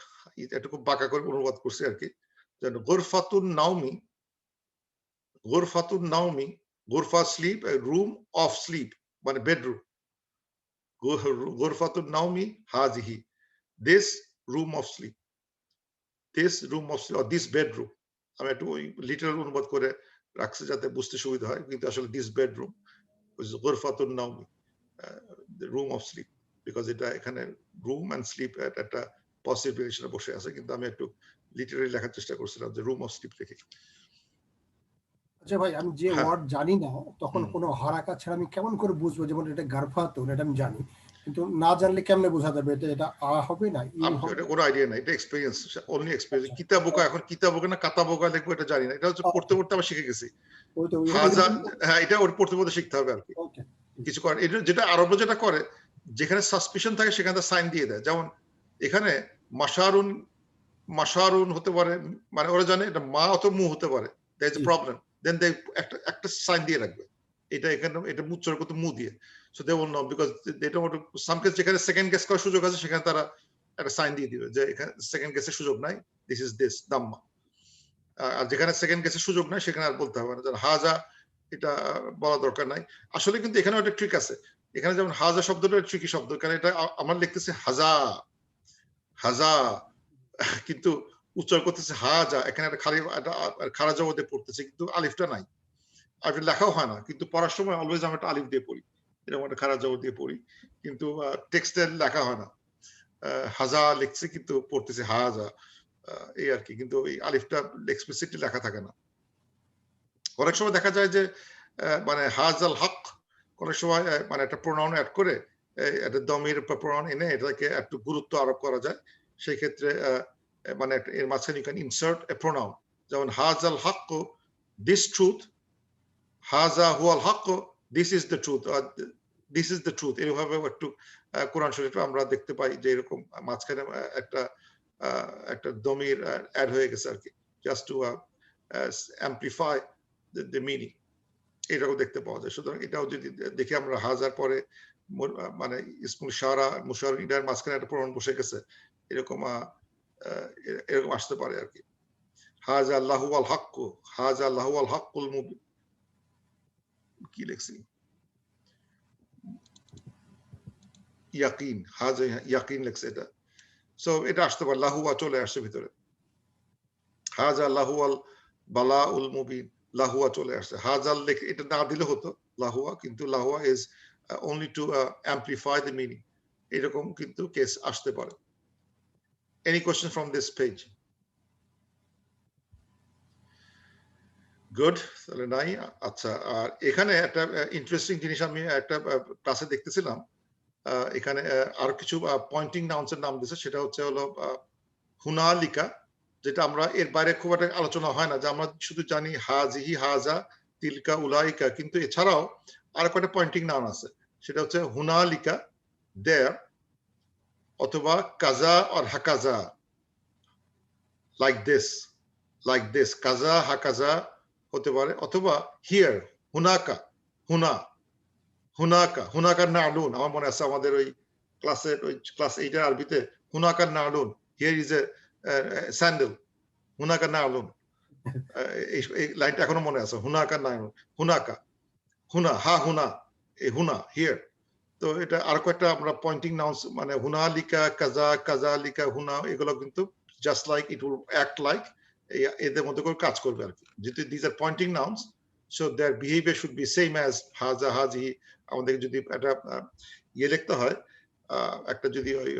এটা খুব বাঁকা করে অনুবাদ করছি আর কি, যেন গুরফাতুন নাওমি, গুরফাতুন নাওমি, গুরফা স্লিপ, রুম অফ স্লিপ মানে বেডরুম, গুরফাতুন নাওমি হাজিহি, this room of sleep, this room of sleep, this bedroom, আমি একটু লিটারাল অনুবাদ করে রাখছি যাতে বুঝতে সুবিধা হয়, কিন্তু আসলে দিস বেডরুম গুরফাতুন নাওমি, রুম অফ স্লিপ, বিকজ এটা এখানে রুম এন্ড স্লিপ একটা পজিটিভ রিলেশনে বসে আছে, কিন্তু আমি একটু লিটারালি লেখার চেষ্টা করছিলাম যে রুম অফ স্লিপ লিখে। আচ্ছা ভাই, আমি যে ওয়ার্ড জানি না তখন কোনো হারাকাত ছাড়া আমি কেমন করে বুঝবো, যেমন এটা গারফাতুন, এটা আমি জানি, কিন্তু না জানলে কেমনে বোঝা যাবে এটা আ হবে না ইউ হবে? এটা কোনো আইডিয়া নাই, এটা এক্সপেরিয়েন্স, অনলি এক্সপেরিয়েন্স। কিতাবুকা, এখন কিতাবুকা না কাতাবুকা লিখবো এটা জানি না, এটা হচ্ছে পড়তে পড়তে আমরা শিখে গেছি। ওই তো হাজা, হ্যাঁ, এটা ওর পড়তে পড়তে শিখতে হবে আর কি। ওকে, কিছু করে। এটা যেটা আরবরা যেটা করে, যেখানে সাসপিশন থাকে সেখানে সাইন দিয়ে দেয়। যেমন এখানে মাশারুন হতে পারে, মানে ওরা জানে এটা মা অথবা মু হতে পারে, দ্যার ইজ এ প্রবলেম, দেন দে একটা সাইন দিয়ে রাখবে, এটা এখানে এটা উচ্চারণ করতে মু দিয়ে। So they will know, because they don't want to, some case যেখানে সেকেন্ড গেস করার সুযোগ আছে সেখানে তারা একটা সাইন দিয়ে দিবে যে এখানে সেকেন্ড গেসের সুযোগ নাই, দিস ইজ দিস দাম্মা। আর যেখানে সেকেন্ড গেসের সুযোগ নাই সেখানে আর বলতে হবে না, যেন হাজা এটা বলা দরকার নাই। আসলে কিন্তু এখানে একটা ট্রিক আছে, এখানে যেমন হাজা শব্দটা ট্রিকি শব্দ, কারণ এটা আমার লিখতেছে হাজা হাজা, কিন্তু উচ্চারণ করতেছে হাজা, এখানে একটা খারা জবতে পড়তেছে, কিন্তু আলিফটা নাই, আর লেখাও হয় না, কিন্তু পড়ার সময় অলওয়েজ আমি একটা আলিফ দিয়ে পড়ি, এরকম একটা খারা জবত দিয়ে পড়ি, কিন্তু টেক্সটে লেখা হয় না, হাজা লিখছে কিন্তু পড়তেছে হাজা, এই আর কি, কিন্তু এই আলিফটা এক্সপ্লিসিটলি লেখা থাকে না। অনেক সময় দেখা যায় যে মানে হাজাল হক অনেক সময় মানে একটা প্রোনাউন অ্যাড করে একটা দমির প্রোনাউন এনে এটাকে একটু গুরুত্ব আরোপ করা যায়, সেই ক্ষেত্রে মানে এর মাঝখানে you can insert a pronoun, যেমন হাজাল হক দিস ট্রুথ, হাজা হুয়াল হক this is the truth, this is the truth, এভাবে একটু কোরআন শরীফে আমরা দেখতে পাই যে এরকম মাঝখানে একটা দমির অ্যাড হয়ে গেছে আর কি, just to amplify the meaning, এটাও দেখতে পাওয়া যায়। সুতরাং এটাও যদি দেখি আমরা হাজার পরে মানে ইসমুল ইশারা মুশার ইদার মাঝখানে একটা প্রমাণ বসে গেছে, এরকম এরকম আসতে পারে আর কি। হাজা আল্লাহু আল হক, হাজা আল্লাহু আল হকুল মুবিন, কি লিখছি ইয়াকিন, হাজা ইয়াকিন লিখছে এটা, সো এটা আসতে পারে, লাহুয়া চলে আসছে ভিতরে, হাজা আল্লাহু আল বালাউল মুবিন, লাহুয়া চলে আসছে, হাজাল লেখে এটা না দিলে হতো লাহুয়া, কিন্তু লাহুয়া is only to amplify the meaning, এরকম কিন্তু কেস আসতে পারে। Any question from this page? Good, তাহলে নাই। আচ্ছা, আর এখানে একটা ইন্টারেস্টিং জিনিস আমি একটা ক্লাসে দেখতেছিলাম, এখানে আর কিছু পয়েন্টিং নাউন্স এর নাম দিয়েছে, সেটা হচ্ছে হলো হুনালিকা, যেটা আমরা এর বাইরে খুব একটা আলোচনা হয় না, যে আমরা শুধু জানি হাজিহি হাজা তিলকা উলাইকা, কিন্তু এছাড়াও আর কয়েকটা পয়েন্টিং নাউন আছে, সেটা হচ্ছে হুনালিকা দেয়ার, অথবা কাজা আর হাকাজা, লাইক দিস কাজা হাকাজা হতে পারে, অথবা হিয়ার হুনাকা, হুনাকা নালুন, আমার মনে আছে আমাদের ওই ক্লাসের ওই ক্লাস 8 এর আরবিতে হুনাকা নালুন, হিয়ার ইজ এ স্যান্ডেল, হুনাকা নালুন, এই লাইনটা এখনো মনে আছে, হুনাকা নালুন, হুনা এই হুনা হিয়ার। তো এটা আর কয়েকটা আমরা পয়েন্টিং নাউন্স, মানে হুনালিকা কাজালিকা হুনা, এগুলো কিন্তু just like it will act like, এদের মধ্যে করে কাজ করবে আর কি, যেহেতু this are pointing nouns, so their behaviour should be same as হাজা হাজি। আমাদের যদি একটা ইয়ে লিখতে হয়, একটা যদি ওই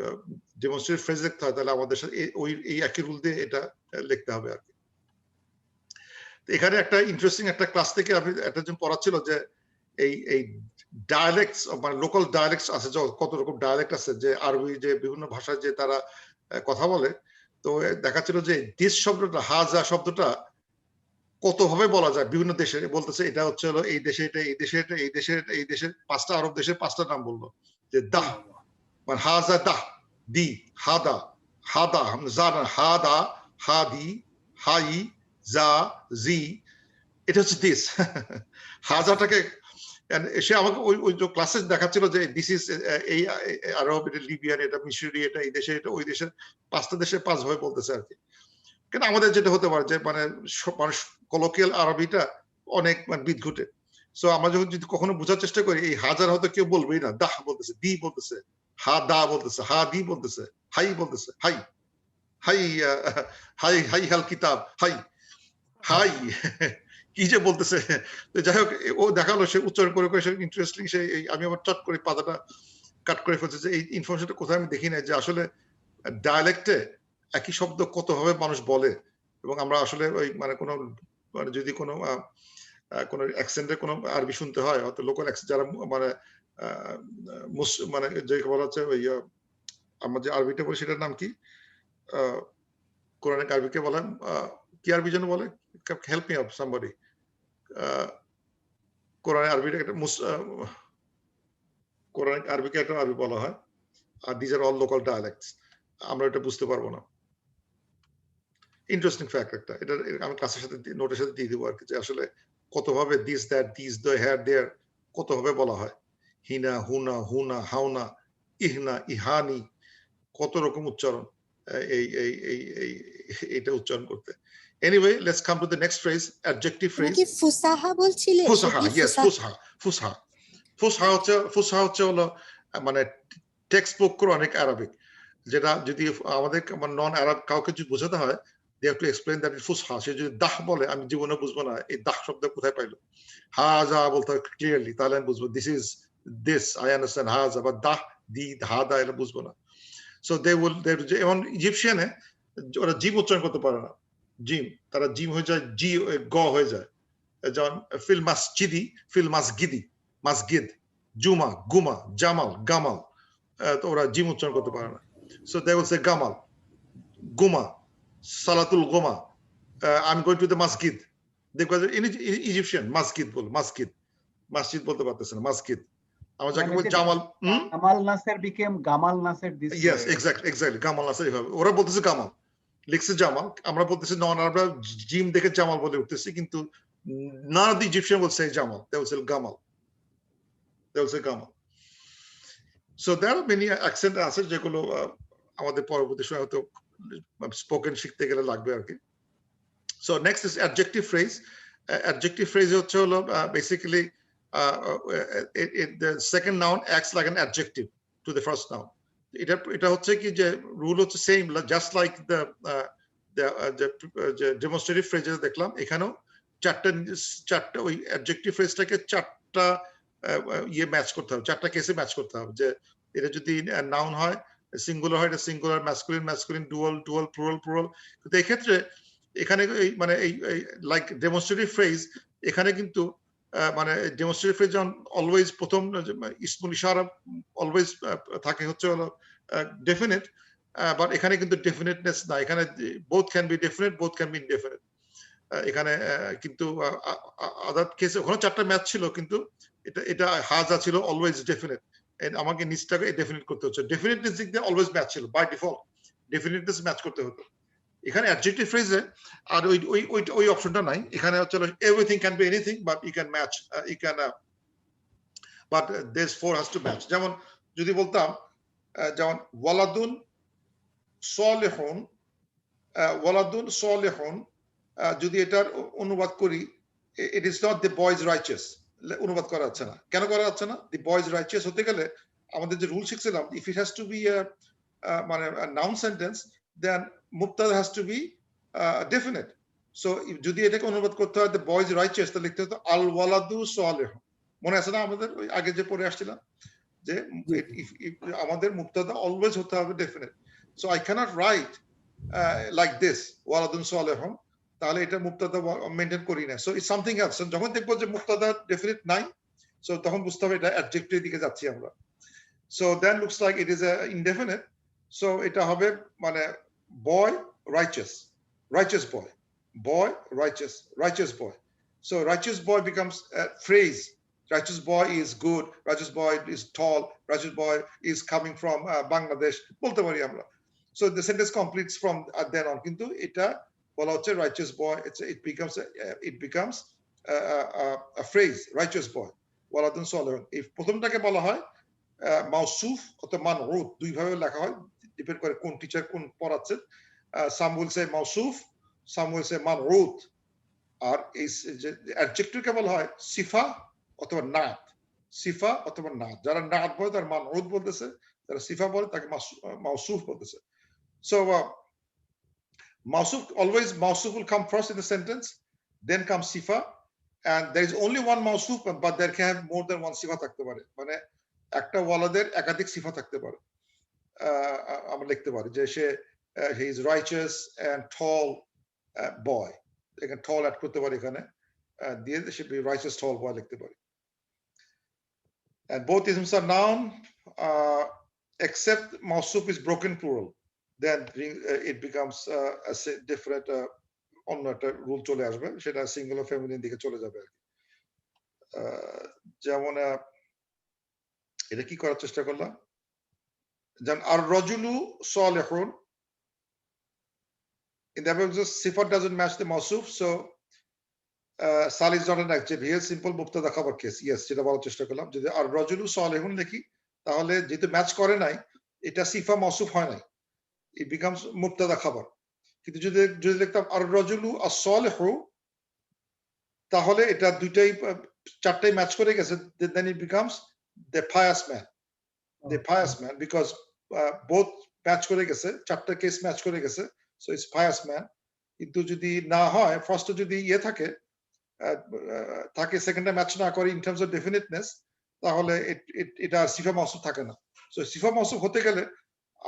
ডেমনস্ট্রেটিভ ফ্রেজ লিখতে হয়, তাহলে আমাদের সাথে এই একই রুল দিয়ে এটা লিখতে হবে আর কি। এখানে একটা ইন্টারেস্টিং একটা ক্লাস থেকে আমি একটা জন পড়াচ্ছিল যে এই ডায়ালেক্টস, মানে লোকাল ডায়ালেক্টস আছে, কত রকম ডায়ালেক্ট আছে, যে আরবি যে বিভিন্ন ভাষায় যে তারা কথা বলে, তো দেখাচ্ছিল যে দিস শব্দটা, হাজা শব্দটা কতভাবে বলা যায় বিভিন্ন দেশে, বলতেছে এটা হচ্ছে হলো এই দেশে এটা, এই দেশে এটা, এই দেশে এটা, এই দেশের 5টা আরব দেশের 5টা নাম বললো, যে দাহ মানে হাজা দাহ, দি হাদা জানা, হাদা হাদি হাই জা জি, এটা হচ্ছে দিস হাজাটাকে। সে আমাকে ওই ক্লাসে দেখাচ্ছিল যে দিস ইজ এই আরব, এটা লিবিয়ান, এটা মিশরি, এটা এই দেশে এটা, ওই দেশের 5টা দেশে 5 ভাবে বলতেছে আর কি। কেন আমাদের যেটা হতে পারে যে মানে মানুষ কলোকিয়াল আরবিটা অনেক মানে বিদঘুটে, সো আমরা যখন যদি কখনো বোঝার চেষ্টা করি, এই হাজার হয়তো কেউ বলবেই না, দাহ বলতেছে, দি বলতেছে, হা দা বলতেছে, হা দি বলতেছে, হাই বলতেছে, হাই হাল কিতাব, হাই কি যে বলতেছে। যাই হোক, ও দেখালো, সে উচ্চারণ করে সে ইন্টারেস্টিং, সে আমি আবার চট করে পাতাটা কাট করে ফেলছে, যে এই ইনফরমেশনটা কোথায় আমি দেখি না, যে আসলে ডায়ালেক্টে একই শব্দ কতভাবে মানুষ বলে, এবং আমরা আসলে ওই মানে কোনো মানে যদি কোনো অ্যাকসেন্টের কোনো আরবি শুনতে হয়, হয়তো লোকাল অ্যাকসেন্ট যারা মানে মানে যে বলা হচ্ছে ওই আমরা যে আরবিটা বলি সেটার নাম কি, কোরআনিক আরবিকে বলেন কি আরবি যেন বলে, হেল্প মি আউট সামবডি, কোরআন আরবিটা একটা কোরআনিক আরবিকে একটা আরবি বলা হয়, আর দিজ আর অল লোকাল ডায়ালেক্টস। আমরা এটা বুঝতে পারবো না। ইন্টারেস্টিং ফ্যাক্ট একটা, এটা আমি ক্লাসের সাথে নোটের সাথে দিয়ে দেবো আর কি, যে আসলে কতভাবে দিস দ্যাট দিস দ্য হ্যার দেয়ার কতভাবে বলা হয়। হিনা, হুনা, হুনা, হাওনা, ইহনা, ইহানি, কত রকম উচ্চারণ এই এই এই এই এটা উচ্চারণ করতে। Anyway, let's come to the next phrase, adjective phrase. কি ফুসাহা বলছিলে? ফুসহা, ইয়েস, ফুসহা। ফুসহা ফুসহা হচ্ছে হলো মানে টেক্সট বুক কোরআনিক আরবিক, যেটা যদি আমাদের নন আরব কাউকে যদি বোঝাতে হয়, they have to explain that it's ফুসহা। সে যদি দাহ বলে, আমি জীবনে বুঝবো না এই দাহ শব্দ কোথায় পাইলো। হাজা বলতে হয় ক্লিয়ারলি, তাহলে আমি বুঝবো this is this, I understand হাজা, বা দাহ দি হাদা এটা বুঝবো না। সো দে উইল, যেমন ইজিপশিয়ানে ওরা জিম উচ্চারণ করতে পারে না, জিম, তারা জিম হয়ে যায় জি গ হয়ে যায়। যেমন ফিল মাসজিদি, ফিল মাসগিদি, মাসগিদ, জুমা, গুমা, জামাল, গামাল, তো ওরা জিম উচ্চারণ করতে পারে না। সো দে উইল সে গামাল, গুমা, সালাতুল গুমা, I am going to the মাসজিদ। দেখবা ইন ইজিপশিয়ান মাসজিদ বল, মাসজিদ, মসজিদ বলতে পারতেছে না, মাসজিদ। আমরা যাকে বলি Jamal, Gamal Nasser became Gamal Nasser this way. Yes, exactly, Gamal Nasser এইভাবে ওরা বলতেছে গামাল, লিখছে জামাল, আমরা বলতেছি নন আরবরা জিম দেখে জামাল বলে উঠতেছি, কিন্তু none of the Egyptian will say Jamal, they will say Gamal, they will say Gamal. So there are many accent আছে যেগুলো আমাদের পরবর্তী সময় হয়তো স্পোকেন শিখতে গেলে লাগবে আর কি। So next is adjective phrase. Adjective phrase হচ্ছে হলো basically the second noun acts like an adjective to the first noun. এটা হচ্ছে কি যে রুল হচ্ছে same, just like the demonstrative phrases দেখলাম, এখানেও চারটা ওই অ্যাডজেক্টিভ ফ্রেজটাকে চারটা ইয়ে ম্যাচ করতে হবে, চারটা কেসে ম্যাচ করতে হবে। যে এটা যদি নাউন হয়, সিঙ্গুলার হয়, এটা singular, masculine masculine, dual dual, plural plural. কিন্তু এই ক্ষেত্রে এখানে মানে এই লাইক ডেমনস্ট্রেটিভ ফ্রেজ, এখানে কিন্তু মানে ডেমনস্ট্রেটিভ ফ্রেজ যেমন অলওয়েজ প্রথম ইসমুল ইশারা অলওয়েজ থাকে হচ্ছে হলো ডেফিনিট, বাট এখানে কিন্তু ডেফিনিটনেস না, এখানে both can be definite, both can be indefinite. এখানে কিন্তু আদার কেসে ওখানে চারটা ম্যাচ ছিল, কিন্তু এটা হাজা ছিল অলওয়েজ ডেফিনিট, আমাকে নিচটাকে ডেফিনিট করতে হচ্ছে। ডেফিনিটনেস দিক দিয়ে অলওয়েজ ম্যাচ ছিল, বাই ডিফল্ট ডেফিনিটনেস ম্যাচ করতে হতো। এখানে অ্যাডজেক্টিভ ফ্রেজে আর ওই অপশনটা নাই, এখানে হচ্ছে everything can be anything, but you can match, you can, but this four has to match. যেমন যদি বলতাম, যেমন ওয়ালাদুন সালিহুন, ওয়ালাদুন সালিহুন, যদি এটার অনুবাদ করি, it is not the boys রাইচাস, অনুবাদ করা যাচ্ছে না। কেন করা যাচ্ছে না? দি বয়েজ রাইচাস হতে গেলে আমাদের যে রুল শিখছিলাম, if it has to be মানে নাউন সেন্টেন্স, দেন মুবতাদা has to be definite. So যদি এটাকে অনুবাদ করতে হয় দ্য বয়েজ রাইচাস, তাহলে লিখতে হতো আল ওয়ালাদু সালিহ। মনে আছে না আমাদের ওই আগে যে পড়ে আসছিলাম যে আমাদের মুবতাদা অলওয়েজ হতে হবে definite. So I can't write like this ওয়ালাদুন সালিহুন, তাহলে এটা মুবতাদা মেইনটেইন করি না। So it's something else. যখন দেখবো যে মুবতাদা ডেফিনিট নাই, সো তখন বুঝতে হবে এটা অ্যাডজেক্টিভের দিকে যাচ্ছি আমরা। So that looks like it is indefinite. So এটা হবে মানে boy righteous, righteous boy, boy righteous, righteous boy. So righteous boy becomes phrase, righteous boy is good, righteous boy is tall, righteous boy is coming from Bangladesh, বলতে পারি আমরা। So the sentence completes from then on. কিন্তু এটা বলা হচ্ছে righteous boy, it becomes a phrase, righteous boy, ওয়ালাদুন সালিহুন। এই প্রথমটাকে বলা হয় মাউসুফ অথবা মানউত, দুই ভাবে লেখা হয়, ডিপেন্ড করে কোন টিচার কোন পড়াচ্ছে। some will say মাউসুফ, some will say মানউত। আর এই অ্যাডজেক্টিভকে বলা হয় সিফা অথবা নাত, সিফা অথবা নাত। যারা নাত বলে তার মানউত বলতেছে, যারা সিফা বলে তাকে মাউসুফ বলতেছে। So মাউসুফ, always মাউসুফ will come first in the sentence, then comes sifa, and there is only one মাউসুফ, but there can have more than one sifa থাকতে পারে, মানে একটা ওয়ালাদের একাধিক সিফা থাকতে পারে। আমরা লিখতে পারি যে সে he is righteous and tall boy, এখানে tall অ্যাড করতে পারি, এখানে দিয়ে সে righteous tall boy লিখতে পারি। And both isms are noun except mausuf is broken plural, then it becomes a different অন্য একটা রুল চলে আসবে, সেটা সিঙ্গুলার ফেমিনিন দিকে চলে যাবে। যেমন এটা কি করার চেষ্টা করলাম, যেমন আর রজুলু সালেহুন, in the above sifat doesn't match the mawsuf, so Sal is not an adjective here, simple mubtada khabar case. Yes, যেটা বলার চেষ্টা করলাম, যদি আর রজুলু সালেহুন লিখি তাহলে যেহেতু ম্যাচ করে নাই, এটা সিফা মওসুফ হয় নাই, it becomes mubtada khabar. কিন্তু যদি লিখতাম আর রজুলু as-সালিহু, তাহলে এটা দুইটাই চারটাই ম্যাচ করে গেছে, then it becomes the pious man, the pious man, because both match করে গেছে, চারটা কেস ম্যাচ করে গেছে, so it's pious man. কিন্তু যদি না হয়, ফার্স্টে যদি থাকে সেকেন্ডে ম্যাচ না করে in terms of definiteness, তাহলে এটা সিফা মওসুফ থাকে না। সো সিফা মওসুফ হতে গেলে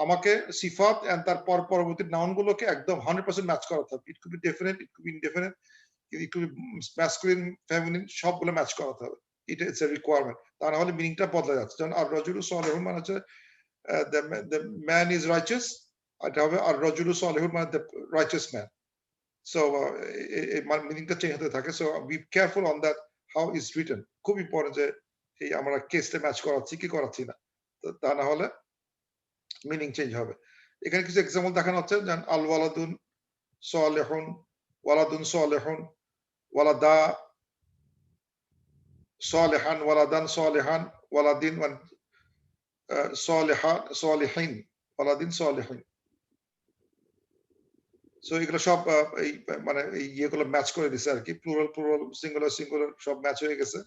আমাকে সিফাত এন্ড তার পরবর্তী নাউন গুলোকে একদম 100% ম্যাচ করাতে হবে। It could be definite, it could be indefinite, it could be masculine, feminine, সবগুলো ম্যাচ করাতে হবে। ইটস এ রিকোয়ারমেন্ট, তা না হলে মিনিংটা বদলে যাচ্ছে। যেমন আর রজুলু সালেহুন মানে হচ্ছে the man is righteous, এটা হবে আর রজুলু সালেহুন মানে the righteous man. So মিনিংটা চেঞ্জ হতে থাকে। So be careful on that, how is written. খুব ইম্পর্টেন্ট যে এই আমরা কেসটা ম্যাচ করাচ্ছি কি করাচ্ছি না, তা না হলে মিনিং চেঞ্জ হবে। এখানে কিছু এক্সাম্পল দেখানো হচ্ছে, যেমন আল ওয়ালাদুন সালেহুন, ওয়ালাদুন সালেহুন, ওয়ালাদা সালেহান, ওয়ালাদান সালেহান, ওয়ালাদিন সালেহা সালেহিন, ওয়ালাদিন সালেহিন। সো এগুলো সব এই মানে এই ইয়েগুলো ম্যাচ করে দিছে আর কি, প্লুরাল প্লুরাল, সিঙ্গুলার সিঙ্গুলার সব ম্যাচ হয়ে গেছে,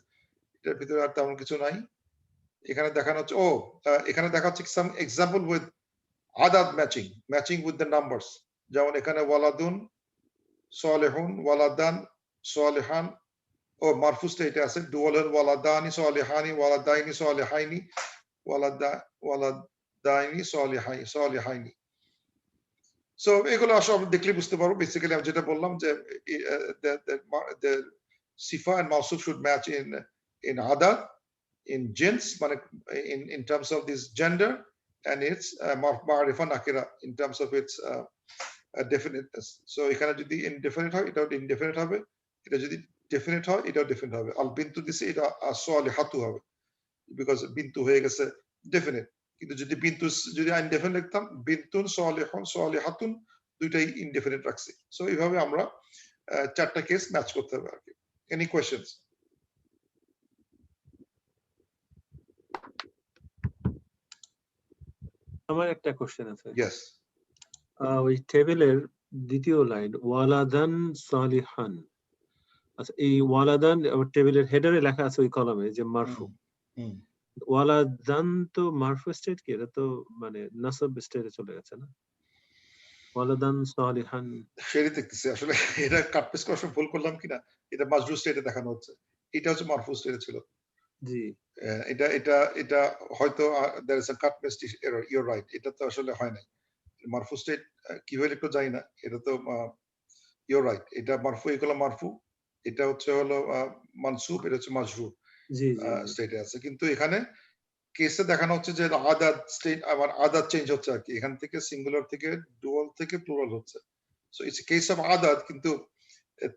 এটার ভিতরে আর তেমন কিছু নাই। এখানে দেখানো হচ্ছে এখানে দেখা হচ্ছে সাম এক্সাম্পল উইথ আদাদ ম্যাচিং উইথ দ্য নাম্বারস। যেমন এখানে ওয়ালাদুন সালেহুন, ওয়ালাদান সালেহান, মারফুসটা এটা আছে, দুয়ালুন ওয়ালাদানি সালেহানি, ওয়ালাদাইনি সালেহাইনি, ওয়ালাদাইনি সালেহাইনি। সো এগুলো আসলে দেখলে বুঝতে পারবো। বেসিক্যালি আমি যেটা বললাম যে the sifa and mawsuf should match in adad, in jins, মানে in terms of this gender, and its ma'rifa nakira in terms of its definiteness. So এখানে যদি indefinite হয় এটাও indefinite হবে, এটা যদি definite হয় এটাও definite হবে। আল বিনতু দিছে, এটা সালিহাতু হবে, বিকজ বিনতু হয়ে গেছে definite। কিন্তু যদি বিনতু যদি ইনডেফিনিট লিখতাম, বিনতুন সালিহুন সালিহাতুন, দুইটাই ইনডেফিনিট রাখছি। সো এইভাবে আমরা চারটা কেস ম্যাচ করতে হবে আর কি। Any questions? আমার একটা কোশ্চেন আছে। ইয়েস। ওই টেবিলের দ্বিতীয় লাইন ওয়ালাদান সালিহান, আচ্ছা এই ওয়ালাদান টেবিলের হেডারে লেখা আছে ওই কলামে যে মারফু, ওয়ালাদান তো মারফু স্টেট কি? এটা তো মানে নাসব স্টেটে চলে গেছে না? ওয়ালাদান সালিহান সেটাই দেখতেছি আসলে, এটা কাট পেস্ট করার সময় ভুল করলাম কিনা। এটা মাজরুর স্টেটে দেখানো হচ্ছে, এটা হচ্ছে মারফু স্টেটে ছিল। জি, এটা হয়তো there is a cut paste error, you're right, এটা তো আসলে হয় নাই। মারফু স্টেট কিভাবে লিখতে জানি না, এটা তো you're right, এটা মারফু, এগুলো মারফু, এটা হচ্ছে হলো মানসুব, এটা হচ্ছে মাজরুর জি স্টেটে আছে। কিন্তু এখানে কেসে দেখানো হচ্ছে যে আদাদ স্টেট, আবার আদাদ চেঞ্জ হচ্ছে আর কি, এখান থেকে সিঙ্গুলার থেকে ডুয়াল থেকে প্লুরাল হচ্ছে। সো ইটস কেস অফ আদাদ, কিন্তু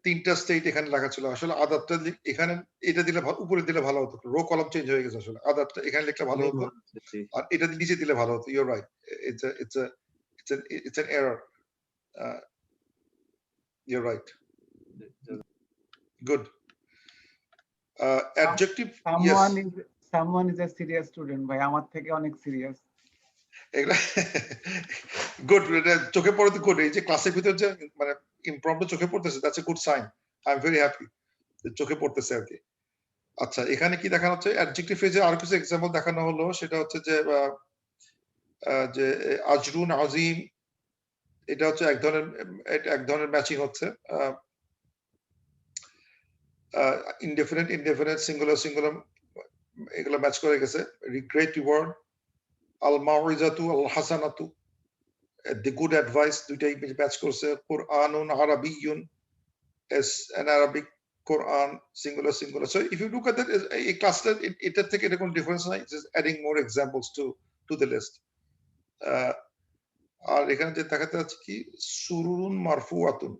তিনটা স্টেট এখানে লেখা ছিল। আসলে আদাদটা এখানে এটা দিলে উপরে দিলে ভালো হতো, রো কলাম চেঞ্জ হয়ে গেছে, আসলে আদাদটা এখানে লিখলে ভালো হতো, আর এটা নিচে দিলে ভালো হতো। Your right, it's an error. You're right. Good. Adjective. Someone is a serious student, ভাই আমার থেকে অনেক সিরিয়াস। গুড, চোখে পড়ে তো গুড। এই যে ক্লাসের ভিতর যে মানে ইমপ্রম্পটু চোখে পড়তেছে, that's a good sign. I am very happy চোখে পড়তেছে আর কি। আচ্ছা, এখানে কি দেখানো হচ্ছে? অ্যাডজেক্টিভ ফ্রেজে আর কিছু এক্সাম্পল দেখানো হলো, সেটা হচ্ছে যে আজরুন আজিম, এটা হচ্ছে এক ধরনের ম্যাচিং হচ্ছে। ইনডেফিনিট, সিঙ্গুলার এগুলো ম্যাচ করে গেছে। গ্রেট রিওয়ার্ড, আল মাউইজাতু আল হাসানাতু, the good advice, দুইটাই ম্যাচ করছে। কুরআনুন আরাবিয়ুন, as an Arabic Quran, singular. So if you look at that, a cluster, এটা থেকে এটা কোনো ডিফারেন্স নাই, just adding more examples to the list. আর এখানে যে দেখাতে যাচ্ছে কি সুরুরুন মারফুআতুন,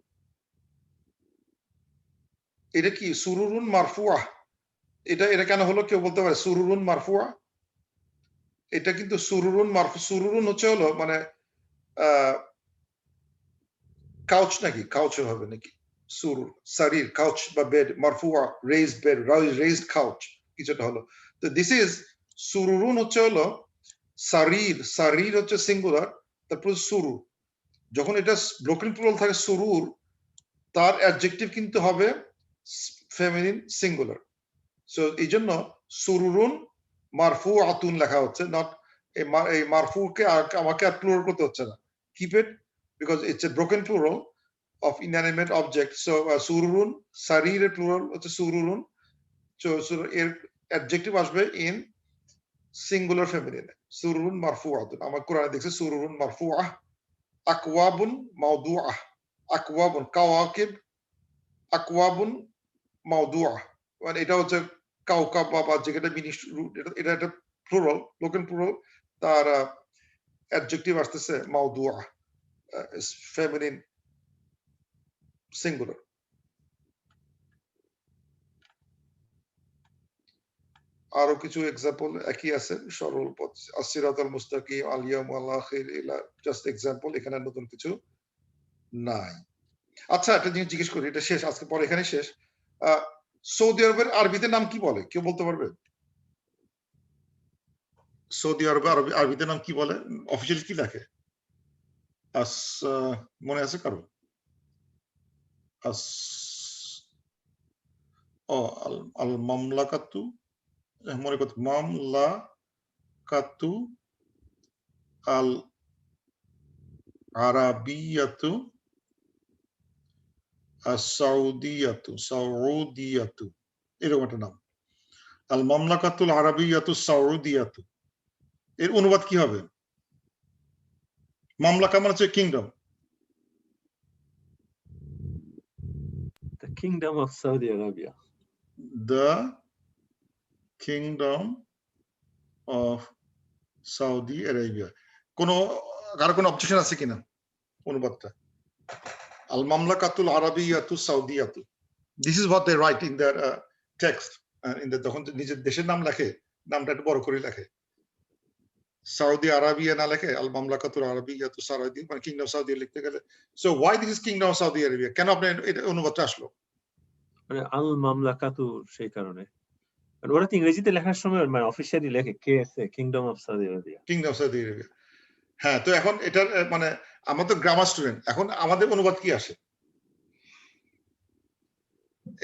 এটা কি সুরুরুন মারফুআ, এটা কেন হলো কেউ বলতে পারে? সুরুরুন মারফুআ, এটা কিন্তু সুরুরুন মারফু, সুরুরুন হচ্ছে হলো মানে কাউচ নাকি, কাউচের হবে নাকি সুরুর, সারির কাউচ বা বেড, মারফুয়া রেজড বেড, রেজড কাউচ কিছুটা হলো। তো দিস ইজ সুরুরুন হচ্ছে হলো সারির, সারির হচ্ছে সিঙ্গুলার, তারপর সুরুর। যখন এটা ব্রোকেন প্লুরাল থাকে সুরুর, তার অ্যাডজেক্টিভ কিন্তু হবে ফেমিনিন সিঙ্গুলার। সো এই জন্য সুরুরুন মারফু আতুন লেখা হচ্ছে, নট এই মারফুকে আমাকে আর প্লুরাল করতে হচ্ছে না। Keep it because it's a broken plural of inanimate object. So sururun, sarir plural হচ্ছে sururun, so এর adjective আসবে in singular feminine, sururun marfu'atun। আমার কোরআনে দেখছে sururun marfu'ah, akwabun mawdu'ah, akwabun kawakib, akwabun mawdu'ah, মানে এটা হচ্ছে কাউকাব বা যেটা মিনি, এটা একটা প্লুরাল, ব্রোকেন প্লুরাল, তার adjective আসতেছে mawdu'ah, feminine singular। আরো কিছু এক্সাম্পল একই আছে, সরল পথ, আসিরাতুল মুস্তাকিম, আল ইয়াউমুল আখির, ইলা জাস্ট এক্সাম্পল, এখানে নতুন কিছু নাই। আচ্ছা একটা জিনিস জিজ্ঞেস করি, এটা শেষ আজকে, পরে এখানে শেষ। সৌদি আরবের আরবিতে নাম কি বলে, কেউ বলতে পারবে? সৌদি আরবে আরবিতে নাম কি বলে, অফিসিয়ালি কি লেখে? মনে আছে কারো? আল মামলাকাতু, মনে করতে, মামলাকাতু আল আরাবিয়াতু সাউদিয়াতু, সাউদিয়াতু, এরকম একটা নাম, আল মামলাকাতুল আরাবিয়াতু সাউদিয়াতু। এর অনুবাদ কি হবে? মামলাকা মানে হচ্ছে kingdom. The Kingdom of Saudi Arabia. The Kingdom of Saudi Arabia। কারো কোনো অবজেকশন আছে কিনা অনুবাদটা? আল মামলাকাতুল আরাবিয়াতু সাউদিয়াতু, this is what they write in their text. যখন নিজের দেশের নাম লেখে, নামটা একটু বড় করে লেখে, সৌদি আরাবিয়া না লেখে আল মামলাকাতুল আরাবিয়াতু সাউদি, মানে কিংডম সাউদি লিখতে গেলে। So why this is kingdom of Saudi Arabia, কেন আপনি এটা অনুবাদটা আসলো? মানে আল মামলাকাতু, সেই কারণে ওরা তো ইংরেজিতে লেখার সময় মানে অফিশিয়ালি লেখে KSA, kingdom of Saudi Arabia, kingdom Saudi Arabia. হ্যাঁ, তো এখন এটার মানে আমরা তো গ্রামার স্টুডেন্ট, এখন আমাদের অনুবাদ কি আসে?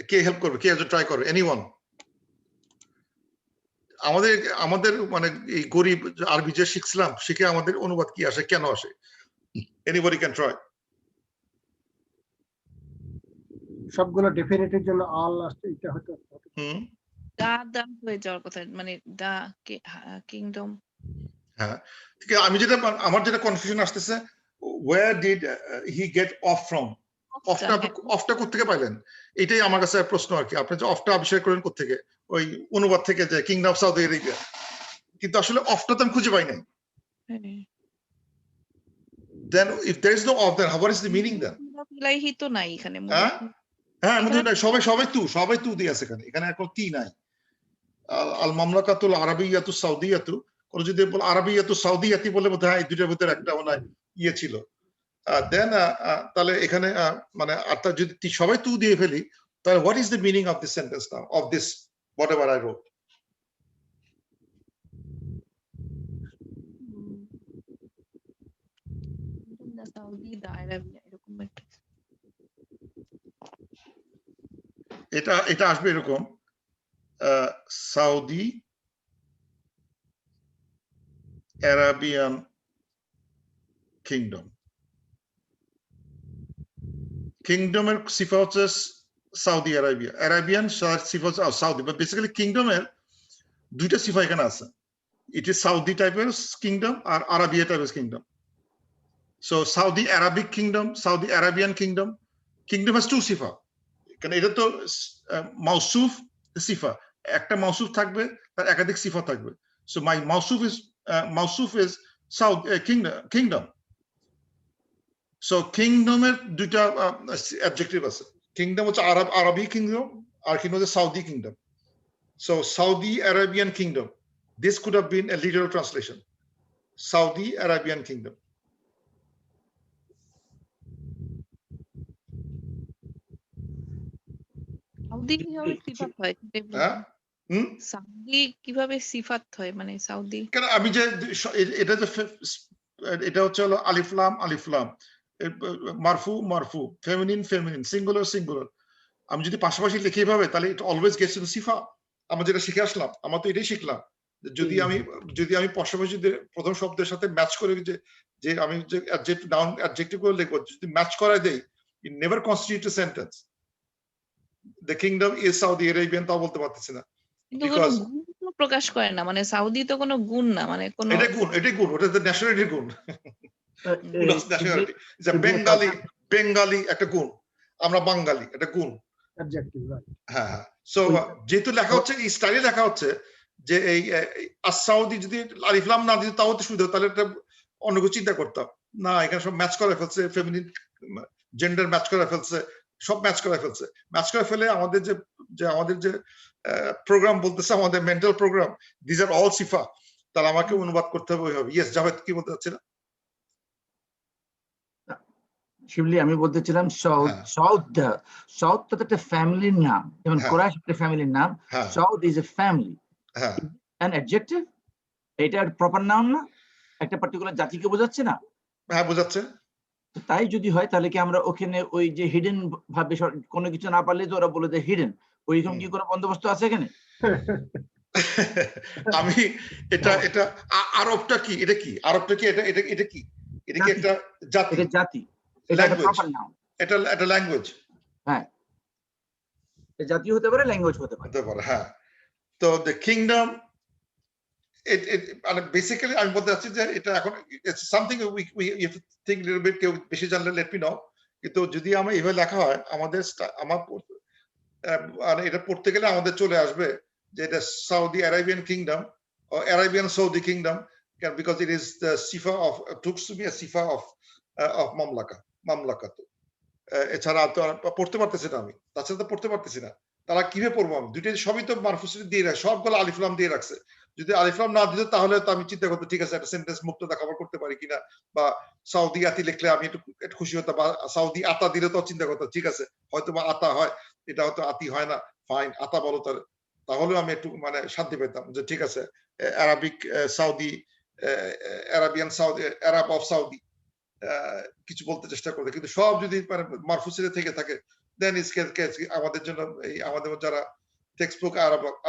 কে হেল্প করবে, কে ট্রাই করবে? এনিওয়ান? আমাদের মানে এই গরিব আরবি যে শিখছিলাম, শিখে আমাদের অনুবাদ কি আসে, কেন আসে? Anybody can try. সবগুলো ডেফিনেটিভ জন্য আল আসছে, এটা হয়তো দা হয়ে যাওয়ার কথা, মানে দা কিংডম। হ্যাঁ, ঠিক আছে। আমার যেটা কনফিউশন আসতেছে, where did he get off from? অফটা কোত্থেকে পাইলেন, এটাই আমার কাছে প্রশ্ন আর কি। আপনি যে অফটা আবিষ্কার করেন কোত্থেকে? ওই অনুবাদ থেকে, যে কিংডম অফ সাউদি আরেবিয়া, কিন্তু আসলে অফটা তো আমি খুঁজে পাই নাই। Then if there is no off, then what is the meaning then? ইলাহি তো নাই এখানে। হ্যাঁ, সবাই তু দিয়ে আছে এখানে, এখানে এখন কি নাই। আল মামলাকাতুল আরাবিয়াতু সাউদিয়াতু, কোন যদি বল আরাবিয়াতু সাউদিয়াতি বলে বোধ হয় এই দুইটার ভিতরে একটা মনে হয় ইয়ে ছিল। দেন তাহলে এখানে মানে আর যদি সবাই তু দিয়ে ফেলি, তাহলে what is the meaning of this sentence now, of this what ever I রোট? এটা আসবে এরকম, সাউদি আরাবিয়ান কিংডম। কিংডমের সিফা হচ্ছে সাউদি আরাবিয়া, আরাবিয়ান সিফা হচ্ছে সাউদি, বাট বেসিক্যালি কিংডমের দুইটা সিফা এখানে আছে। ইট ইজ সাউদি টাইপের কিংডম আর আরাবিয়া টাইপের kingdom. So Saudi Arabic kingdom, Saudi Arabian kingdom, kingdom has two সিফা। কারণ এটা তো মাউসুফ সিফা, একটা মাউসুফ থাকবে, তার একাধিক সিফা থাকবে। সো মাই মাউসুফ ইজ কিংডম। সো কিংডমের দুইটা অ্যাডজেক্টিভ আছে। কিংডম হচ্ছে আরবি কিংডম, আর কিংডম হচ্ছে Saudi kingdom. So Saudi Arabian kingdom, this could have been a literal translation. Saudi Arabian Kingdom. Saudi কিভাবে সিফাত হয় সেটাই বলুন। হ্যাঁ সাউদি কিভাবে সিফাত হয় মানে সাউদি কেন আমি যে এটা যে এটা হচ্ছে হলো আলিফলাম মারফু মারফু ফেমিনিন ফেমিনিন সিঙ্গুলার সিঙ্গুলার আমি যদি পাশাপাশি লিখি এভাবে তাহলে ইট অলওয়েজ গেটস টু সিফা আমরা যেটা শিখে আসলাম আমরা তো এটাই শিখলাম যদি আমি পাশাপাশি প্রথম শব্দের সাথে ম্যাচ করে যে আমি যে নাউন অ্যাডজেক্টিভ করে লিখবো যদি ম্যাচ করায় দেই it never constitute a sentence the kingdom is Saudi Arabian তাও বলতে পারতেছি না কিন্তু কোনো গুণ প্রকাশ করে না মানে সাউদি তো কোনো গুণ না মানে কোনো এটাই গুণ ওটা তো ন্যাশনালিটির গুণ বেঙ্গালি একটা গুণ আমরা বাঙালি একটা গুণ হ্যাঁ হ্যাঁ সো যেহেতু লেখা হচ্ছে এই স্টাইলে লেখা হচ্ছে যে এই সাউদি যদি আলিফলাম না দিত তাও তো সুবিধা তাহলে এটা অন্য কিছু চিন্তা করতাম না এখানে সব ম্যাচ করে ফেলছে ফেমিনিন জেন্ডার ম্যাচ করে ফেলছে সব ম্যাচ করে ফেলছে ম্যাচ করে ফেলে আমাদের যে প্রোগ্রাম বলতেছে আমাদের mental program this are all সিফা তাহলে আমাকে অনুবাদ করতে হবে ওইভাবে ইয়েস জাভেদ কি বলতে চাচ্ছিল শিবলি আমি বলতেছিলাম সাউথ তো একটা ফ্যামিলির নাম যেমন কুরাইশ একটা ফ্যামিলির নাম sought is a family an adjective এটা প্রপার নাউন না একটা পার্টিকুলার জাতিকে বোঝাচ্ছে না হ্যাঁ বোঝাচ্ছে তাই যদি হয় তাহলে কি আমরা ওখানে ওই যে হিডেন ভাবে কোনো কিছু না পারলে তো ওরা বলে যে হিডেন ওইরকম কি কোনো বন্দোবস্ত আছে এখানে আমি এটা আরবটা কি এটা কি এটা কি একটা জাতি এটা জাতি এটা একটা প্রপার নাউন এটা ল্যাঙ্গুয়েজ হ্যাঁ এটা জাতি হতে পারে ল্যাঙ্গুয়েজ হতে পারে হ্যাঁ তো দ্য কিংডম বেসিক্যালি আমি বলতে চাচ্ছি যে এটা এখন something we you think little bit কেউ বেশি জানলে লেট মি নো কিন্তু যদি আমরা এভাবে লেখা হয় এটা পড়তে গেলে আমাদের চলে আসবে যে এটা Saudi Arabian kingdom or Arabian Saudi kingdom because it is the sifa of looks to be a sifa of mamlaka এছাড়া তো পড়তে পারতেছি না আমি তাছাড়া তো পড়তে পারতেছি না তারা কিভাবে পড়বো আমি দুইটাই সবই তো মারফুসি দিয়ে রাখছে সবগুলো আলিফলাম দিয়ে রাখছে যদি আলিফলাম না দিত তাহলে তো আমি চিন্তা করতে ঠিক আছে একটা সেন্টেন্স মুক্ততা কভার করতে পারি কিনা বা সাউদি আতি লিখলে আমি একটু খুশি হতাম বা সাউদি আতা দিলে তো চিন্তা করতাম ঠিক আছে হয়তো বা আতা হয় এটা হয়তো আতি হয় না ফাইন আতা বলো তাহলেও আমি একটু মানে শান্তি পেতাম যে ঠিক আছে Arabic Saudi Arabian Saudi Arab of Saudi কিছু বলতে চেষ্টা করতে কিন্তু সব যদি মারফুসিলে থেকে থাকে দেন আমাদের জন্য আমাদের যারা টেক্সট বুক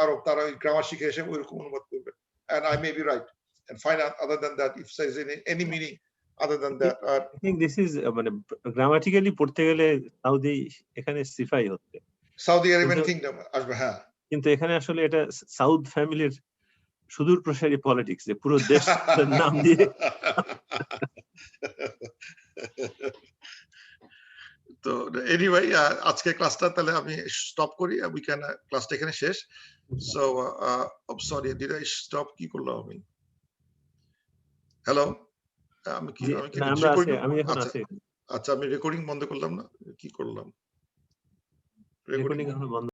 আরব তারা ওই গ্রামার শিখে এসে ওইরকম অনুবাদ করবে and I may be right and find out other than that if there is any meaning other than that I think this is মানে গ্রামাটিক্যালি পড়তে গেলে সাউদি এখানে সিফাই হচ্ছে সাউদি আরাবিয়ান কিংডম আসবে হ্যাঁ কিন্তু এখানে আসলে এটা সাউথ ফ্যামিলির সুদূর প্রসারী পলিটিক্স যে পুরো দেশ নাম দিয়ে তো এনিওয়ে আজকে ক্লাসটা তাহলে আমি স্টপ করি উই ক্যান ক্লাসটা এখানে শেষ so sorry did I stop কি করলাম আমি হ্যালো আমি আচ্ছা আমি রেকর্ডিং বন্ধ করলাম না কি করলাম রেকর্ডিং এখন বন্ধ